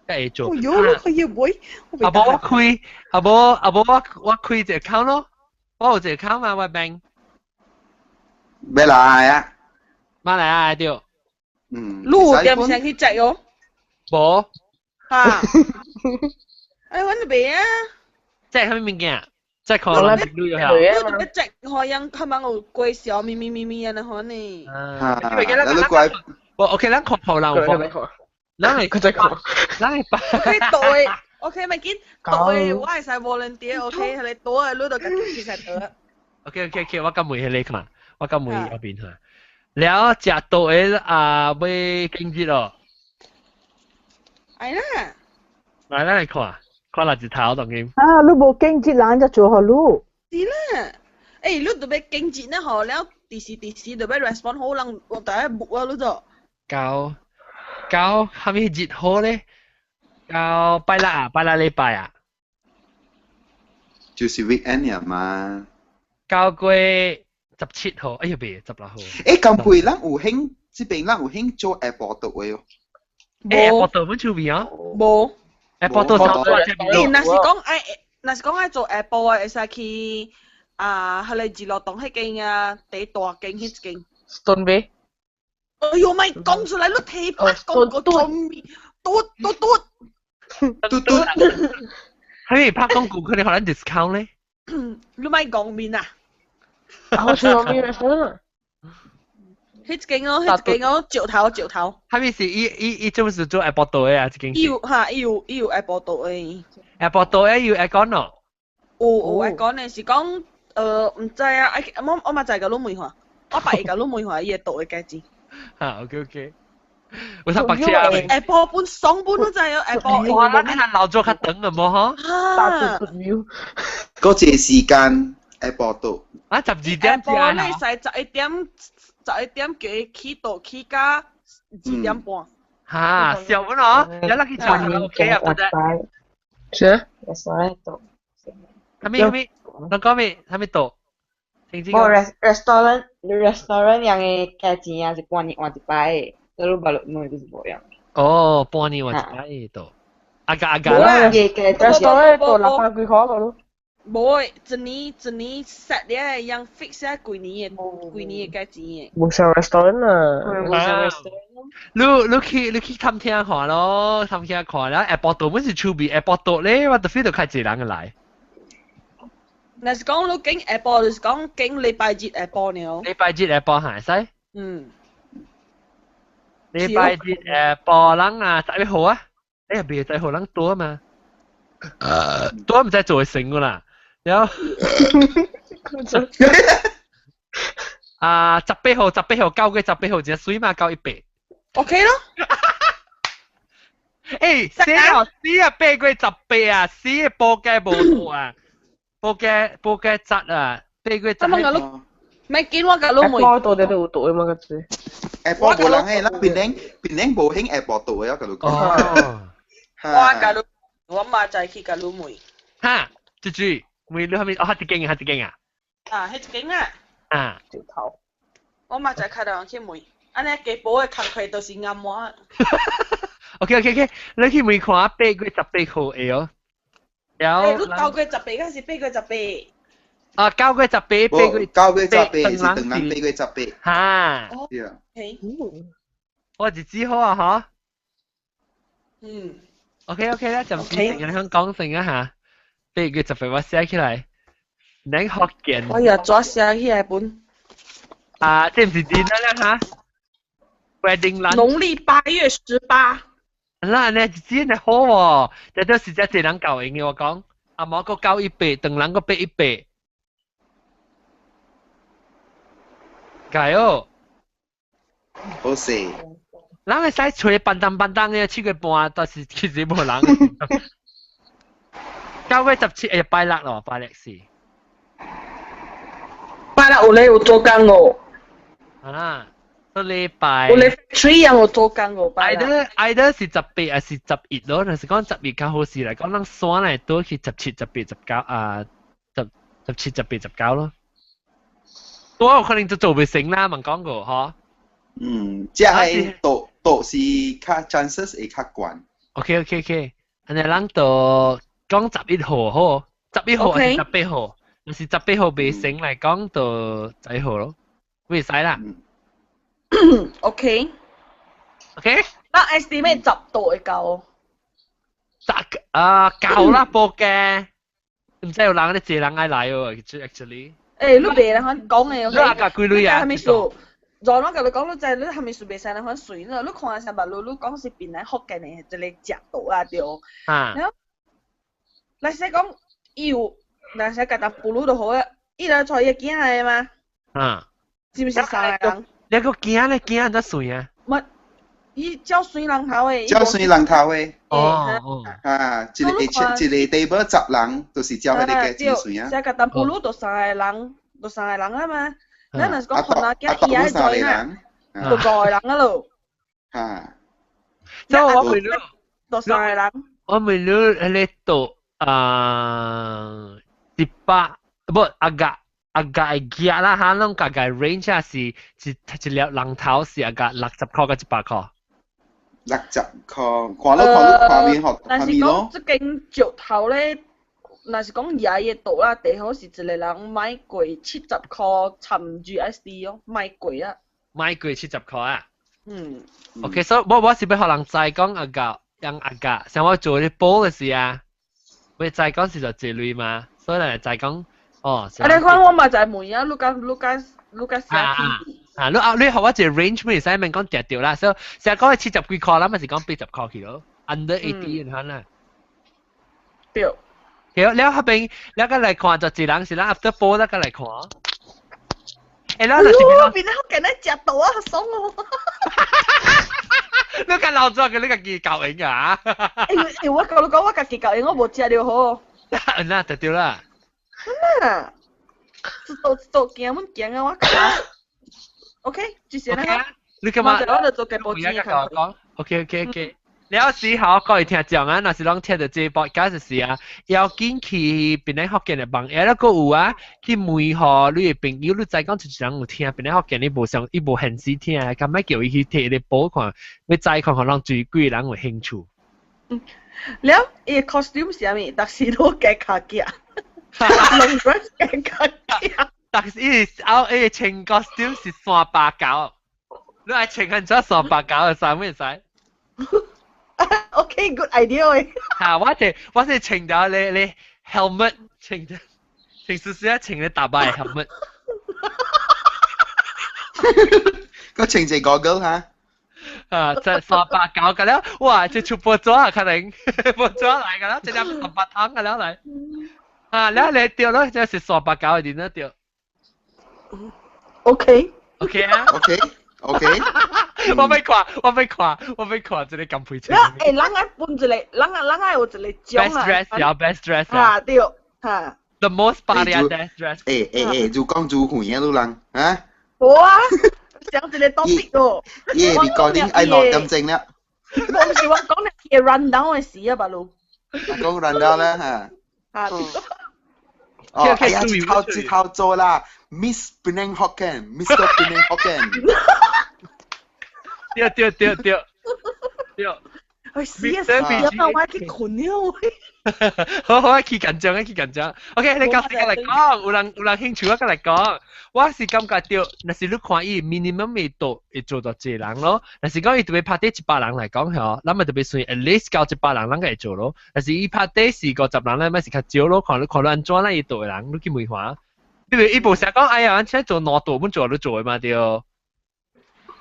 會做。有你看嘢背。阿伯我開，阿伯我開隻 account 咯，我有隻 account 嘛，我 bank。咩來啊？馬來亞對。路點先去食哦？冇。嚇！哎，揾你啊！即係咩物件？即係可能路有效。你食可能佢問我貴少咪啊那可呢？你貴。OK，咱看人有貨。咱係佢再講。咱係OK 對。OK 咪見對，我係曬 volunteer。OK 係你多啊，你度緊其實得。OK， 我今梅係你看，我今梅嗰邊嚇。แล้วจะตัวไปกินจีหรอไอ้น่ะไหนนั่นไอ้ขวาหลังจิตเท้าตรงนี้ลูกบอกกินจีร้านจะ做好ลูกดีน่ะลูกตัวไปกินจีนะหอแล้วตีตัวไป respond 好能我第一บุก啊ลูกจ้ะเกาทำให้จิตโหเลยเกาไปละ禮拜啊就是 weekend 呀嘛เกา過17號，哎呀別16號。咁背咱有興，這邊咱有興做 airport 度嘅喲。airport 度乜處邊啊？冇。airport 度收咗這邊。那是講愛做 airport 啊，會使去係嚟自樂洞迄間啊，第大間迄間。Stone Bay。哎呦咪講出來，你睇拍講個做咩？嘟。係拍廣告，佢哋可能 discount 咧。你咪講面啊？好似我未 respond 啊！迄間我石頭。係咪是伊做是做 Apple 度嘅啊？這間。伊有 Apple 度嘅。Apple 度嘅有 Aircon 咯。有 Aircon 嘅是講唔知啊，我嘛知個你問下，我白個你問下伊個度嘅價錢。嚇 ，OK。有搭白車啊 ？Apple 本雙本都知啊 ，Apple。哇！咱係留咗較長嘅冇嗬？大肚 view。嗰隻時間 Apple 度。啊，12點至啊。Apple 你使11點幾起到起價2點半。嚇，小本哦，有得去查下 OK 啊，得。是。Restaurant 係咪？你講咩？係咪度？restaurant yang價錢啊是半年換一擺，lalu balik mo itu sebuah yang。哦，半年換一擺度。agak-agak lah. Restaurant itu 8幾塊咯。冇，一年 set 咧，yang fix 啊，幾年嘅價錢嘅。冇上 restaurant 啊。你去探聽看咯，探聽看啦。Apple 度本是趣味 ，Apple 度咧，我就 feel 到開濟人嘅來。那是講你經 Apple，就是講經禮拜日 Apple 呢？禮拜日 Apple 係使？嗯。禮拜日 Apple 人啊，11號啊，哎別11號人多嘛，多唔使做成噶啦，有18號交嘅18號只水嘛交100。OK 咯。誒，死啊8個18啊，死報價冇到啊！報價質啊，8個質。咪見我個老妹。Apple 度你都有度啊嘛個字。Apple 冇人係啦，變靚冇興 Apple 度嘅，我講。我嘛就係去個老妹。嚇，豬，妹你係咪？哦，一間啊。啊，一間啊。啊。條頭。我嘛就係睇到去妹，安尼幾寶嘅工課都是暗話。OK，你去妹看8個18號嘅哦。有。你9個18，嗰是8個18。啊，9個18，8個9個18是等人8個18。嚇。我就知好啊，嗬。嗯。OK 啦，就成日香港成一下，8個18我寫起來，你學見。我又再寫起來本。啊，這唔是點啦嚇？Wedding lunch。農曆8月18。嗱，你真係好喎，這都是真係人教應嘅我講，阿媽個教100，等人個8100。解哦。好勢。人係使吹笨蛋嘅7個半，但是其實冇人。9個17拜六咯，拜六是。拜六有做工哦。啊，個禮拜。有禮3有做工哦，拜六。either 是18還是11咯，但是講11較好事嚟講，人選嚟都去17、18、19啊，17、18、19咯。多有可能就做唔成啦，問講過嗬。即係度是較 chances 會較懸。OK，安尼人就講11號好，11號還是18號？若是18號未成嚟講就11號咯，會使啦。OK。那 estimate 10度會夠。夠啦，報嘅。唔知有人啲借人愛來喎 ，actually。誒，你別人講嘅，你阿家幾女啊？係咪數？在我甲你講，你知你係咪數別曬你款水呢？你看下白路，你講是邊來福建嘅，一個食到啊對。啊。嗱，使講有，嗱使甲搭布魯就好啊，伊來帶伊囝來嘛。啊。是唔是三個人？你個囝咧，囝得水啊？唔，伊照水人頭誒。照水人頭誒。哦。啊，一個 table 10人，就是照迄個價錢水啊。使甲搭布魯就3個人啊嘛。咱若是講看到囝伊喺做呢，就5個人啊咯。嚇！即係我問你，就3個人。我問你，你度18不agak lah ha，啷agak range 啊是一粒人頭是agak60塊到100塊。60塊，看面學但是講即間石頭咧。若是講廿嘅度啦，最好是一個人買貴70塊參 GSD 咯，買貴啊。買貴70塊啊。OK， 所以我是要學人知講agak，像我做啲煲嘅事啊，我知講是就這類嘛，所以嚟知講哦。你看我嘛就係問啊，Lucas 你學我一個 range 咩？使問講跌掉啦，所以成日講係70幾塊啦，咪是講80塊去咯，under 80然後啦。對。你後邊你個嚟看就一人是啦 ，after 4個嚟看。誒，啦就是變得好緊咧，食到啊，爽哦！你個老早嘅你個記教應啊！誒，我講你講我家己教應，我冇食了好。那就對啦。啊！做行阮行啊，我卡。OK，繼續啦。你幹嘛？我就做嘅報紙講。OK。你有時候各位聽眾啊，若是攏聽到這個 podcast 時啊，要緊去邊啲福建嘅網頁，個有啊，去問下你嘅朋友，你再講一人有聽邊啲福建你無上伊無現時聽，咁咪叫伊去睇你報看，要再看看讓最幾人有興趣。了，伊 costume 是啥物？但是都加卡夾，long dress 加卡夾。但是伊穿 costume 是389，你係穿緊咗389嘅衫咩使？OK，good idea 喂。嚇，我係穿咗你 helmet 穿少少穿你大把 helmet。個穿隻 goggle 嚇。就389嘅啦，哇！就出播咗啊，可能播咗嚟嘅啦，就啱18湯嘅啦嚟。แล้ว你掉咯，就係389嘅點啦掉。OK 啊 OK 我未看這裡咁配襯。誒，人愛搬一個，人有一個獎啊。Best dress 啊，對嚇。The most party best dress。就講做會啊，老人啊。好啊。講一個 topic 咯。你講啲愛落咁正啦。我唔是我講你嘅 run down 嘅事啊，白佬。講 run down 啦嚇。哦，哎呀，這套做啦 ，Miss Penang Hokkien，Mr. Penang Hokkien。對。哎，死啊！我去困了。好，去緊張。OK，你今時嚟講，有人興趣我嚟講，我是感覺到，若是你看伊 minimum 未到，會做到這人咯。若是講伊特別拍啲100人嚟講嗬，咱咪特別算 at least 夠100人，咱個會做咯。若是伊拍啲40-50人咧，咪是較少咯。看你安怎啦，伊做嘅人，你見未話？比如伊部成日講，哎呀，我請做攞道本做都做嘅嘛對。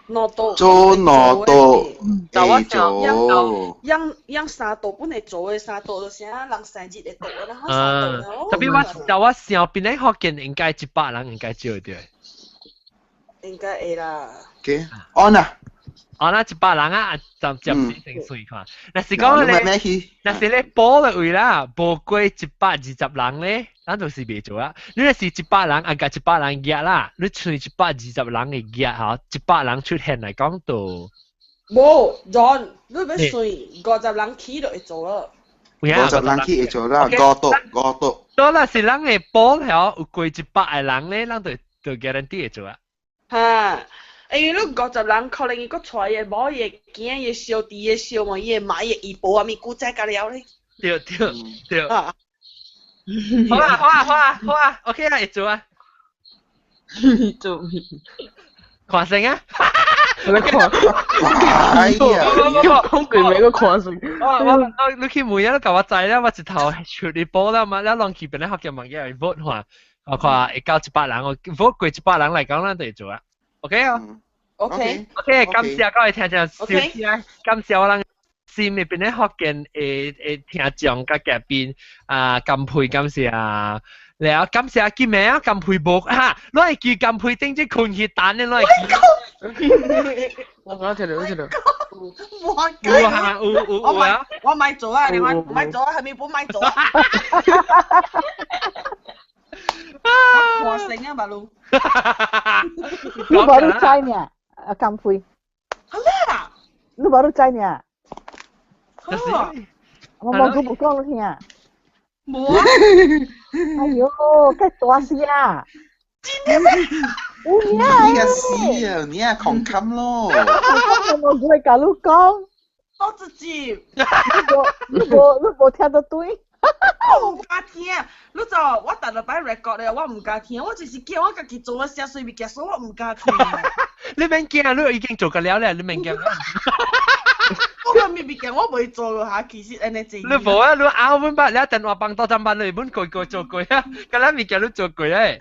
做攞道，會做。養三道本嚟做嘅三道，就是啊，人生日嘅道啦，三道咯。特別我想邊啲福建應該100人應該做對。應該會啦。OK，on啊。哦，那100人啊，就成水看。若是講你，若是你報嘅位啦，報過120人咧，咱就是未做啊。你若是100人，啊加100人約啦，你剩120人嘅約嚇，100人出現嚟講到。冇 ，John，你要算50人起就會做咯。50人起會做啦，5度。多啦是人嘅報了，有過100嘅人咧，咱就 guarantee 會做啊。嚇！因為你50人，可能伊個帶嘅某嘢囝嘢小弟嘅小妹嘢買嘢醫保啊，咪古仔甲了咧。對。好啊 ，OK 啊，會做啊。做咩？看成啊！你看，哎呀，講句名個看成。你去每日都教我知啦，我一頭出你波啦嘛，你浪去邊咧學嘅物嘢嚟 vote 話，我看會夠100人，我 vote 過100人嚟講，咱就會做啊。OK 啊 ，OK，感謝各位聽眾收聽啊，感謝我哋心裏邊咧學見誒聽眾嘅嘉賓啊，金佩感謝啊，然後感謝阿金名啊，金佩部嚇，攞嚟叫金佩正正困血蛋咧，攞嚟叫。我講聽到。我咪做啊，你唔咪做啊，係咪本咪做啊？我成啊，馬路。你baru try ni Kampui. Hala. Lu baru try ni. Mau buka lu ni. Mau. Ayo, cái tua sia.你啊狂冚咯。我唔會教你講。我自己。你冇聽得對。我唔敢聽，你就我逐日擺 record 咧，我唔敢聽，我就是叫我家己做，我寫碎物件，所以我唔敢聽。你免驚，你已經做緊了咧，你免驚。我個物件我未做過嚇，其實安尼正。你無啊，你拗本把，你一陣話幫多陣班，你本句做句啊，咁樣物件你做句咧。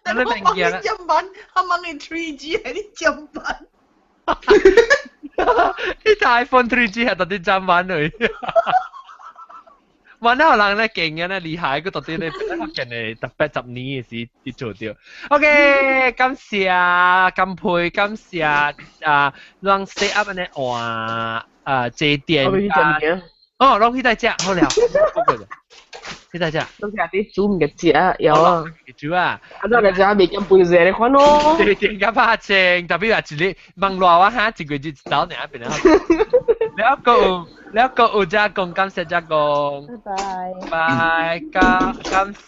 你明嘢啦。中文，我問你 3G 係啲中文。啲 iPhone 3G 係特啲中文嚟。วันนั้นเราเนี่ยเก่ง嘅咧，厲害嗰度啲咧，俾得人哋特別10年嘅事要做掉。OK，感謝金佩，感謝讓 set up 呢話借電。我俾佢隻嘢。哦，攞起大隻，好了。起大隻。都係啲煮唔嘅隻啊，有啊。煮啊。啊，都係隻未咁背隻你看咯。借電嘅拍正，特別話自己問落話嚇，一個月走你一邊啦。แล้วก็อุจากง感謝家公，拜感謝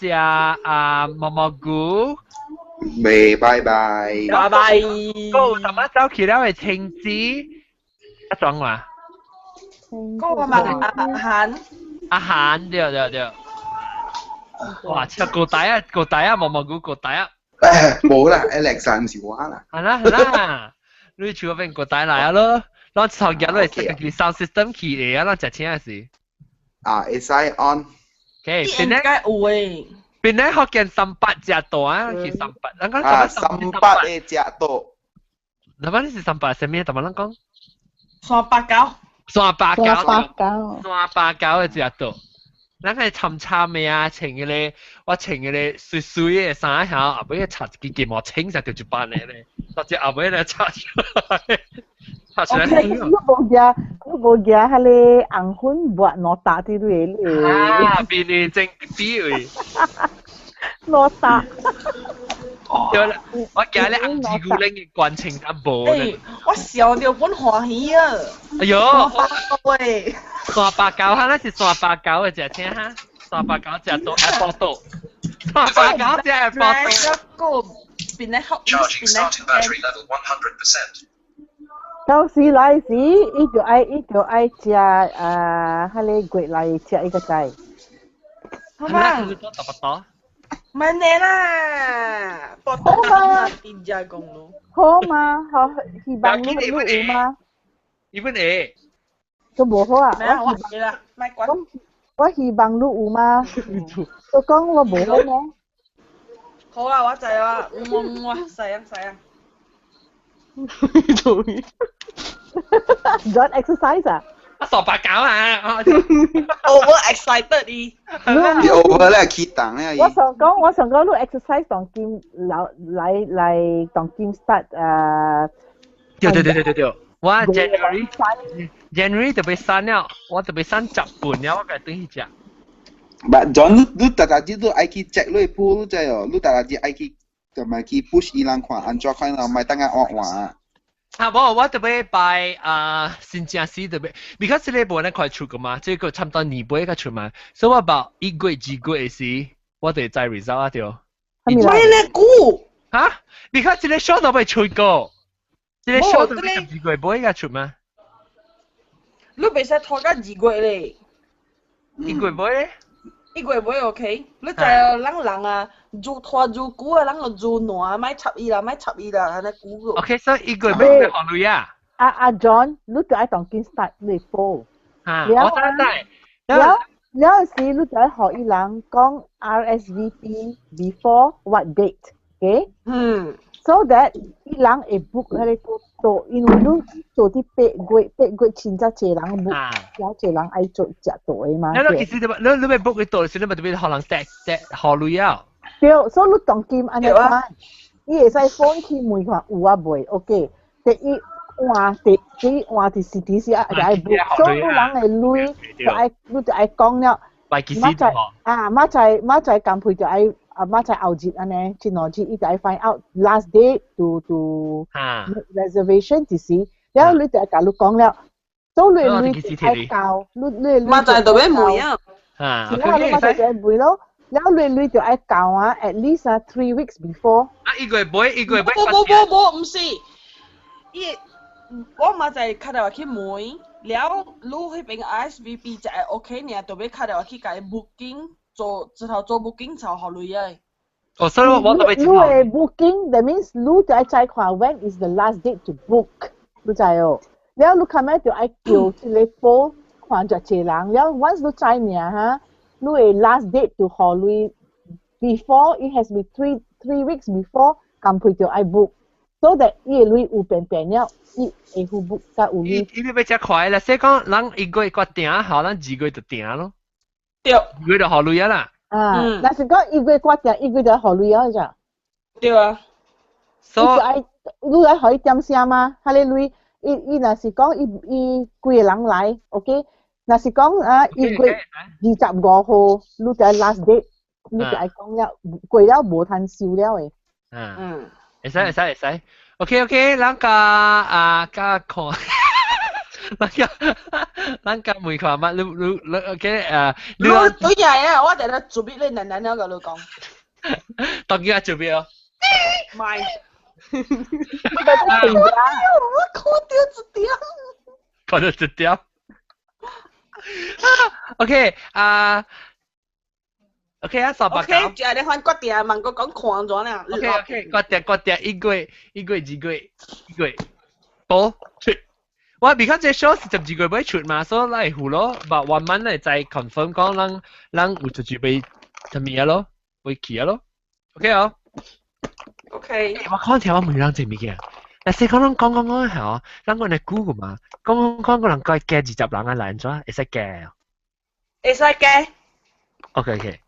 毛毛菇，拜拜，拜拜。個什麼走去了嘅青子，一種話，嗰個問阿涵，對，哇，超個底啊，毛毛菇個底啊，冇啦，Alexa 唔是話啦，係啦，你全部變個底嚟咯。เราถอดยาเลยสักกี่ sound system ขี่เอ๋เราจะเชื่อสิ會使 on โอเคเป็นไงเป็นไงเขาเขียนสัมปัตจะตัวคือสัมปัตแล้วก็สัมปัตจะตัวแล้วมันคือสัมปัตเสมียแต่มันต้อง雙八九嘅จะตัวแล้วก็參咩啊情嘅咧我情嘅咧水嘅衫下後尾擦幾件毛清就叫做扮嚟咧或者後尾咧擦Aku dia hale angkun buat nota tu dulu. Bini jeng piu. Nota. 對啦，我今日暗自顧領嘅慣情一步咧。我笑到本歡喜啊！哎呦，喂，38哈，那是38嘅隻聽哈，38隻到 Apple 度，38隻 Apple 度。個邊咧學？Charging starting battery level 100%. 到時來時，依個愛食hale貴來食一個仔。好嘛？唔係你啦，博得啦，變咗公咯。好嘛，好，希望你有嘛？一分 A。都冇好啊！咩啊？我係啦，咪滾。我希望你有嘛？我講我冇好咩？好啊，我就係話，細啊。Don't exercise 啊？38啊！Over excited 啲。你 over 咧，keep down 咧。我想講，你 exercise 當劍嚟當劍 start 對，我 January 特別3了，我特別3集半了，我該等一隻。But John，你大隻都愛去 check 你鋪，你知哦？你大隻愛去。就咪去 push 伊人看，安怎看咯？咪等下惡話。我特別拜新加坡特別 ，because 呢部咧快出噶嘛，即係個差唔多2倍嘅出嘛，所以我about 1個月2個月時，我哋再 result 啊條。喂，你估？嚇 ？because 呢 show 都未出過，呢 show 都未2個月倍嘅出嘛？你未使拖緊2個月咧？1個月倍咧？1個月倍 OK， 你就係人啊，做拖做久啊，人就做耐，咪插伊啦，係咪久個 ？OK， 所以1個月倍學女啊。阿 John，你就愛當見 start 你課。嚇，我知。有時你就愛學伊人講 RSVP before what date，OK？So that 伊人會 book 喺你個度，因為你做啲8月前則濟人 book，有濟人愛做隻度嘅嘛。你其實你咪 book 佢度，時你咪特別可能 set 學女啊。對，所以你當見安尼看，伊會使 phone 去問看有啊未 ？OK， 第一換啲 CTC 就愛 book， 所以你人會累，你就愛講了。馬仔減配就愛。馬仔後節安尼，前兩節伊就愛 find out last day to reservation 之時，然後你就甲你講了，所以你愛教，你馬仔就要問啊，然後你馬仔就問咯，然後你就愛教啊 ，at least 3 weeks before。一個月背。唔是，我馬仔打電話去問，然後你嗰邊 RSVP 就係 OK 呢，就要打電話去甲伊 booking。直頭做 booking 就學女嘅。哦，所以我特別知道。你係 booking，that means 你就愛再看 when is the last date to book，你知哦。然後你看咩就愛叫即個報看著濟人，然後 once 你知呢嚇，你係 last date to 學女 before it has been 3 weeks before 咁配就愛 book。So that 伊個鐳有便便了，伊會付 book 甲有鐳。伊要只快啦，所以講人一個月決定好，咱2個月就定咯。對。2個月就好鐳啊啦。但是講一個月決定，一個月就好鐳啊咋？對啊。所以你來可以點聲嘛？哈你鐳，伊若是講伊幾個人來 ，OK？ 若是講啊，伊過25號，你就 last date， 你就係講了，過了無通收了誒。會使 ，OK， 咱甲甲看，咱甲每看乜，你 OK 你對呀，我哋咧做咩咧？難了個你講。當然做咩哦？唔係。我看到一條。OK ，OK 啊，18九。OK， 就係你看決定，問我講看咗啦。OK， 決定一個月、2個月，冇出。我because 這 show 是12個月出嘛，所以嚟胡咯，but 1 month 嚟再 confirm 講，咱有就準備乜嘢咯，會去咯。OK 哦。OK。我看條我每人做咩嘅？但係講係哦，咱個嚟估㗎嘛，講個人該加20人啊來咗，會使加。會使加。OK。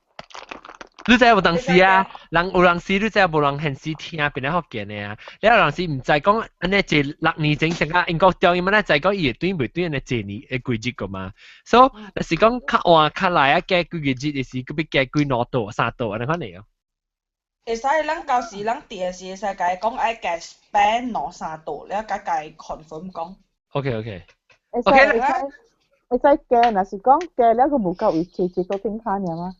你知有當時啊，有當時你知無人現時聽邊啲學嘅呢？你有當時唔知講安尼坐6年整成啊，英國掉伊乜咧，就係講伊對唔對安尼坐年嘅季節個嘛。所以但是講較換較來啊，加幾個節嘅時，佢要加幾2度、3度安尼款嚟哦。會使咱到時咱訂時會使甲伊講愛加 spend 2、3度，你甲伊 confirm 講。OK。會使加，若是講加了佢無夠位坐到頂下爾嘛。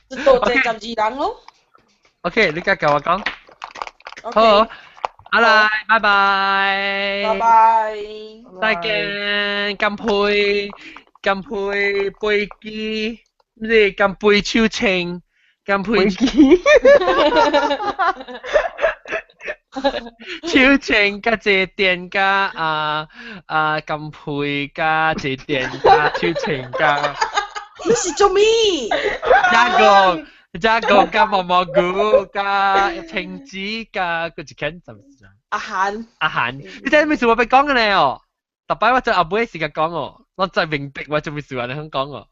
一度坐12人咯。OK， 你甲我講。好，好啦，拜拜。拜拜。再見，乾杯杯機，唔是乾杯手稱。乾杯機，手稱加這電加乾杯加這電加手稱加，你是做咩？加加毛毛菇加青子加嗰隻揀就阿涵，你知咩事我俾講嘅咧哦？特別我在阿妹時間講哦，我在明白我做咩事話你肯講哦。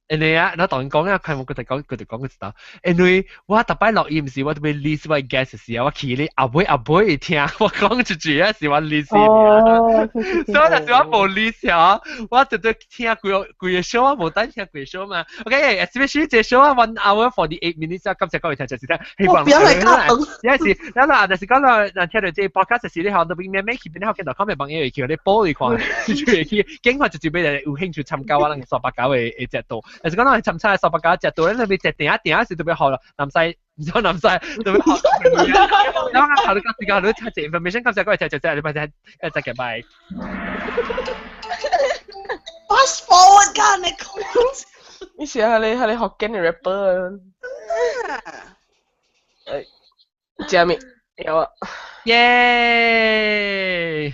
因為啊，我當然講啊，佢哋講佢知道。因為我特別錄音時，我特別 list 我 guest 時，我企你阿妹聽我講出去啊，是我 list 所以但是我冇 list 啊，我就對聽佢嘅 show 啊，冇單聽佢嘅 show 嘛。OK，especially 這 show 啊，1 hour 48 minutes 啊，今次各位聽就係聽，希望有時，但是講到聽到這 podcast 時，你可能都邊咩咩，邊啲學嘅comment 幫嘢叫你播嚟看，經過就俾你有興趣參加我哋18九嘅節度。但是講到係尋親18九節度咧，你咪定時特別好啦，南西唔知南西特別好。啱啱考慮個時間，你睇隻 information， 今次各位就你咪睇再見拜。Fast forward 㗎，你講。你試下你學緊嘅 rapper 啊。Jamie 有啊。耶！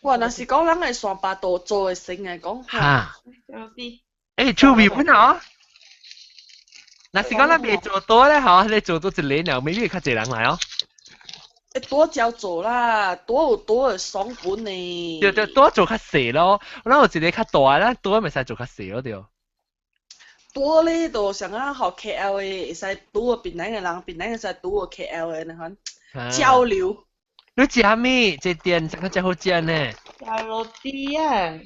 哇，若是講咱係300度做嘅成嘅講。嚇。出面本啊！嗱，是講咱未做多咧，嚇，你做到一年了，未必較濟人來哦。多照做啦，多有多嘅爽本呢。對，多做較細咯，咱有一個較大，咱多咪使做較細咯，對。多咧就像啊學 KL 嘅，會使多個邊兩個人，邊兩個使多個 KL 嘅，你看交流。你食咩？這店真係好食呢。食螺絲啊！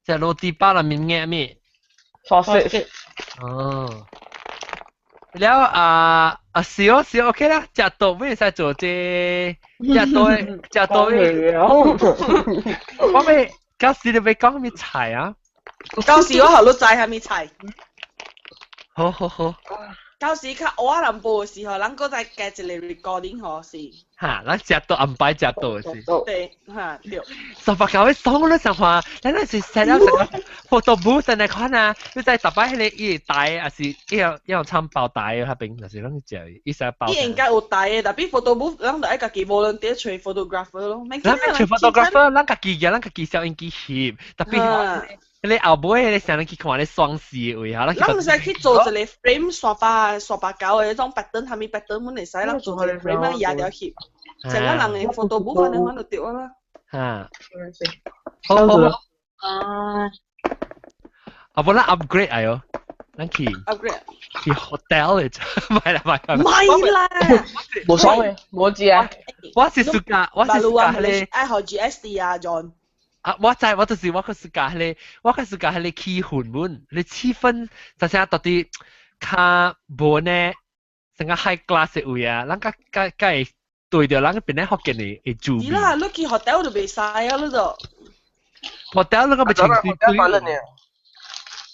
食螺絲包入面嘅咩？sausage。哦。แล้ว少 OK 啦，食到咩使做這食到我咪舊時你咪講咩菜啊？舊時我學你知係咩菜？好。舊時較我南部嘅時候，咱嗰陣加一個 recording 嗬是。嚇，咱食到暗擺食到是。對，嚇對。18九嘅爽咧，上話，咱那是食了成個 photo booth 嚟看啊，你在特擺迄個伊帶，還是一樣參包帶啊？嗰邊就是咱食，伊使包。伊應該有帶嘅，但係 photo booth 咱就愛家己volunteer找 photographer 咯。咱咪找 photographer，咱家己嘅，咱家己攝影機翕，特別。你後尾你成日去看你雙視位嚇，咱唔使去做一個 frame 刷膠嘅，種 pattern 下面 pattern 本嚟使啦，做一個 frame 啊，廿條翕，成個人嘅 photo 部分你揾到掉啦。嚇，好好好。啊，不然 upgrade 啊喲，咱去 upgrade 去 hotel 嚟，唔係啦，唔係啦，冇所謂，我知啊。我是 suka 你愛學 GSD 啊 ，John。啊，我就是我個 suka 係你氣氛本，你氣氛就成到底較無呢，成個 high class 嘅位啊，咱會對着咱個邊咧學嘅你會住。係啦，你去 hotel 就袂使啊，你就。hotel 那個咪情緒對。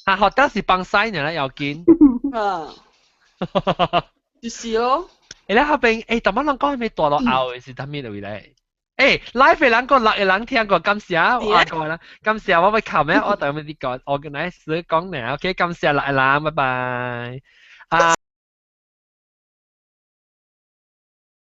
啊，hotel 是幫曬人啦，要緊。啊。就是咯。誒，你後邊誒，特晚人講係咪大落後嘅是點咩位咧？誒，live 嘅人個錄嘅人聽過，今時啊，我講啦，今時啊，我咪求咩？我對佢哋講，organize 講呢，OK，今時啊，錄嘅人，拜拜。